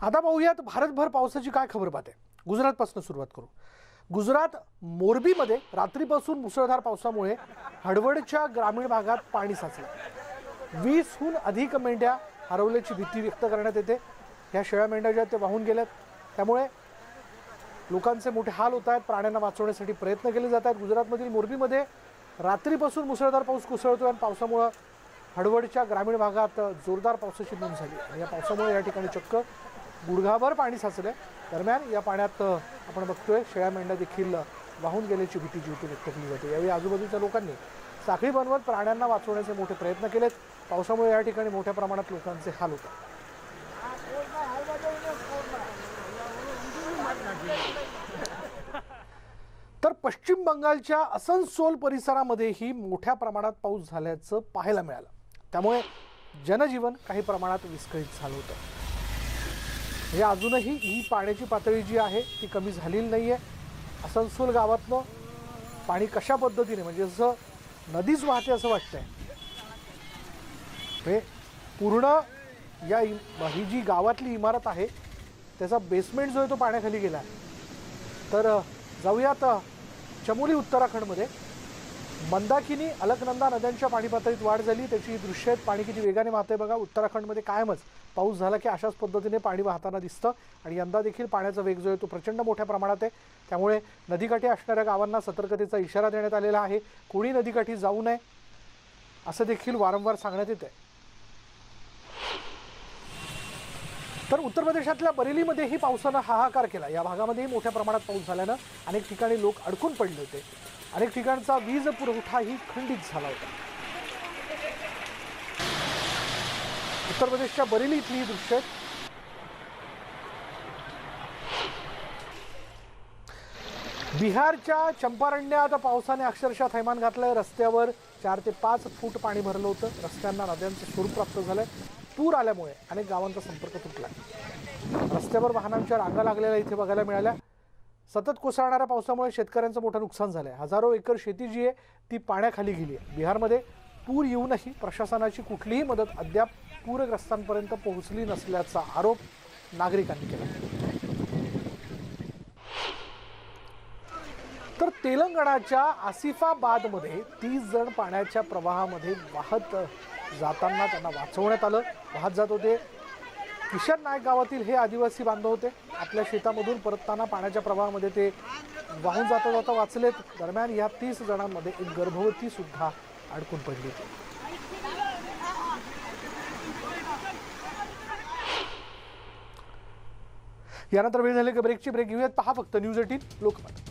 आता पाहूयात भारतभर पावसाची काय खबर पाहते. गुजरातपासून सुरुवात करू. गुजरात मोरबीमध्ये रात्रीपासून मुसळधार पावसामुळे हडवडच्या ग्रामीण भागात पाणी साचलं. 20हून अधिक मेंढ्या हरवल्याची भीती व्यक्त करण्यात येते. ह्या शेळ्या मेंढ्या ज्या ते वाहून गेल्यात, त्यामुळे लोकांचे मोठे हाल होत आहेत. प्राण्यांना वाचवण्यासाठी प्रयत्न केले जात आहेत. गुजरातमधील मोरबीमध्ये रात्रीपासून मुसळधार पाऊस कोसळतोय आणि पावसामुळे हडवडच्या ग्रामीण भागात जोरदार पावसाची नोंद झाली आणि या पावसामुळे या ठिकाणी चक्क गुडघाभर पाणी साचले. दरम्यान या पाण्यात आपण बघतोय शेळ्या मेंढ्या देखील वाहून गेल्याची भीतीची व्यक्त केली जाते. यावेळी आजूबाजूच्या लोकांनी साखळी बनवत प्राण्यांना वाचवण्याचे मोठे प्रयत्न केलेत. पावसामुळे या ठिकाणी मोठ्या प्रमाणात लोकांचे हाल होतात. तर पश्चिम बंगालच्या असनसोल परिसरामध्येही मोठ्या प्रमाणात पाऊस झाल्याचं पाहायला मिळालं. त्यामुळे जनजीवन काही प्रमाणात विस्कळीत झालं होतं. म्हणजे अजूनही ही पाण्याची पातळी जी आहे ती कमी झालेली नाहीये. असनसोल गावातनं पाणी कशा पद्धतीने म्हणजे जसं नदीच वाहते असं वाटतंय. हे पूर्ण ही जी गावातली इमारत आहे त्याचा बेसमेंट जो आहे तो पाण्याखाली गेला आहे. तर जाऊयात चमोली उत्तराखंडमध्ये मंदाकिनी अलकनंदा नद्यांच्या पाणी पातळीत वाढ झाली. त्याची दृश्य आहेत. पाणी किती वेगाने वाहतंय बघा. उत्तराखंडमध्ये कायमच पाऊस झाला की अशाच पद्धतीने पाणी वाहताना दिसतं आणि यंदा देखील पाण्याचा वेग जो आहे तो प्रचंड मोठ्या प्रमाणात आहे. त्यामुळे नदीकाठी असणाऱ्या गावांना सतर्कतेचा इशारा देण्यात आलेला आहे. कोणी नदीकाठी जाऊ नये असं देखील वारंवार सांगण्यात येत आहे. तर उत्तर प्रदेशातल्या बरेलीमध्येही पावसानं हाहाकार केला. या भागामध्येही मोठ्या प्रमाणात पाऊस झाल्यानं अनेक ठिकाणी लोक अडकून पडले होते. अनेक ठिकाणचा वीज पुरवठाही खंडित झाला होता. उत्तर प्रदेशच्या बरेली इथली ही दृश्य आहेत. बिहारच्या चंपारण्यात पावसाने अक्षरशः थैमान घातलंय. रस्त्यावर 4 ते 5 फूट पाणी भरलं होतं. रस्त्यांना नद्यांचं स्वरूप प्राप्त झालंय. पूर आल्यामुळे अनेक गावांचा संपर्क तुटला. रस्त्यावर वाहनांच्या रांगा लागलेल्या इथे बघायला मिळाल्या. सतत कोसळणाऱ्या पावसामुळे शेतकऱ्यांचं मोठं नुकसान झालंय. हजारो एकर शेती जी आहे ती पाण्याखाली गेली आहे. बिहारमध्ये पूर येऊनही प्रशासनाची कुठलीही मदत अद्याप पूरग्रस्तांपर्यंत पोहोचली नसल्याचा आरोप नागरिकांनी केला. तर तेलंगणाच्या आसिफाबादमध्ये 30 जण पाण्याच्या प्रवाहामध्ये वाहत जाताना त्यांना वाचवण्यात आलं. वाहत जात होते. किशन नायक गावातील हे आदिवासी बांधव होते. आपल्या शेतामधून परतताना पाण्याच्या प्रवाहामध्ये ते वाहून जाता जाता वाचलेत. दरम्यान या 30 जणांमध्ये एक गर्भवती सुद्धा अडकून पडली होती. यानंतर वेळ झाली की ब्रेकची. ब्रेक घेऊयात. पहा फक्त न्यूज 18 लोकमत.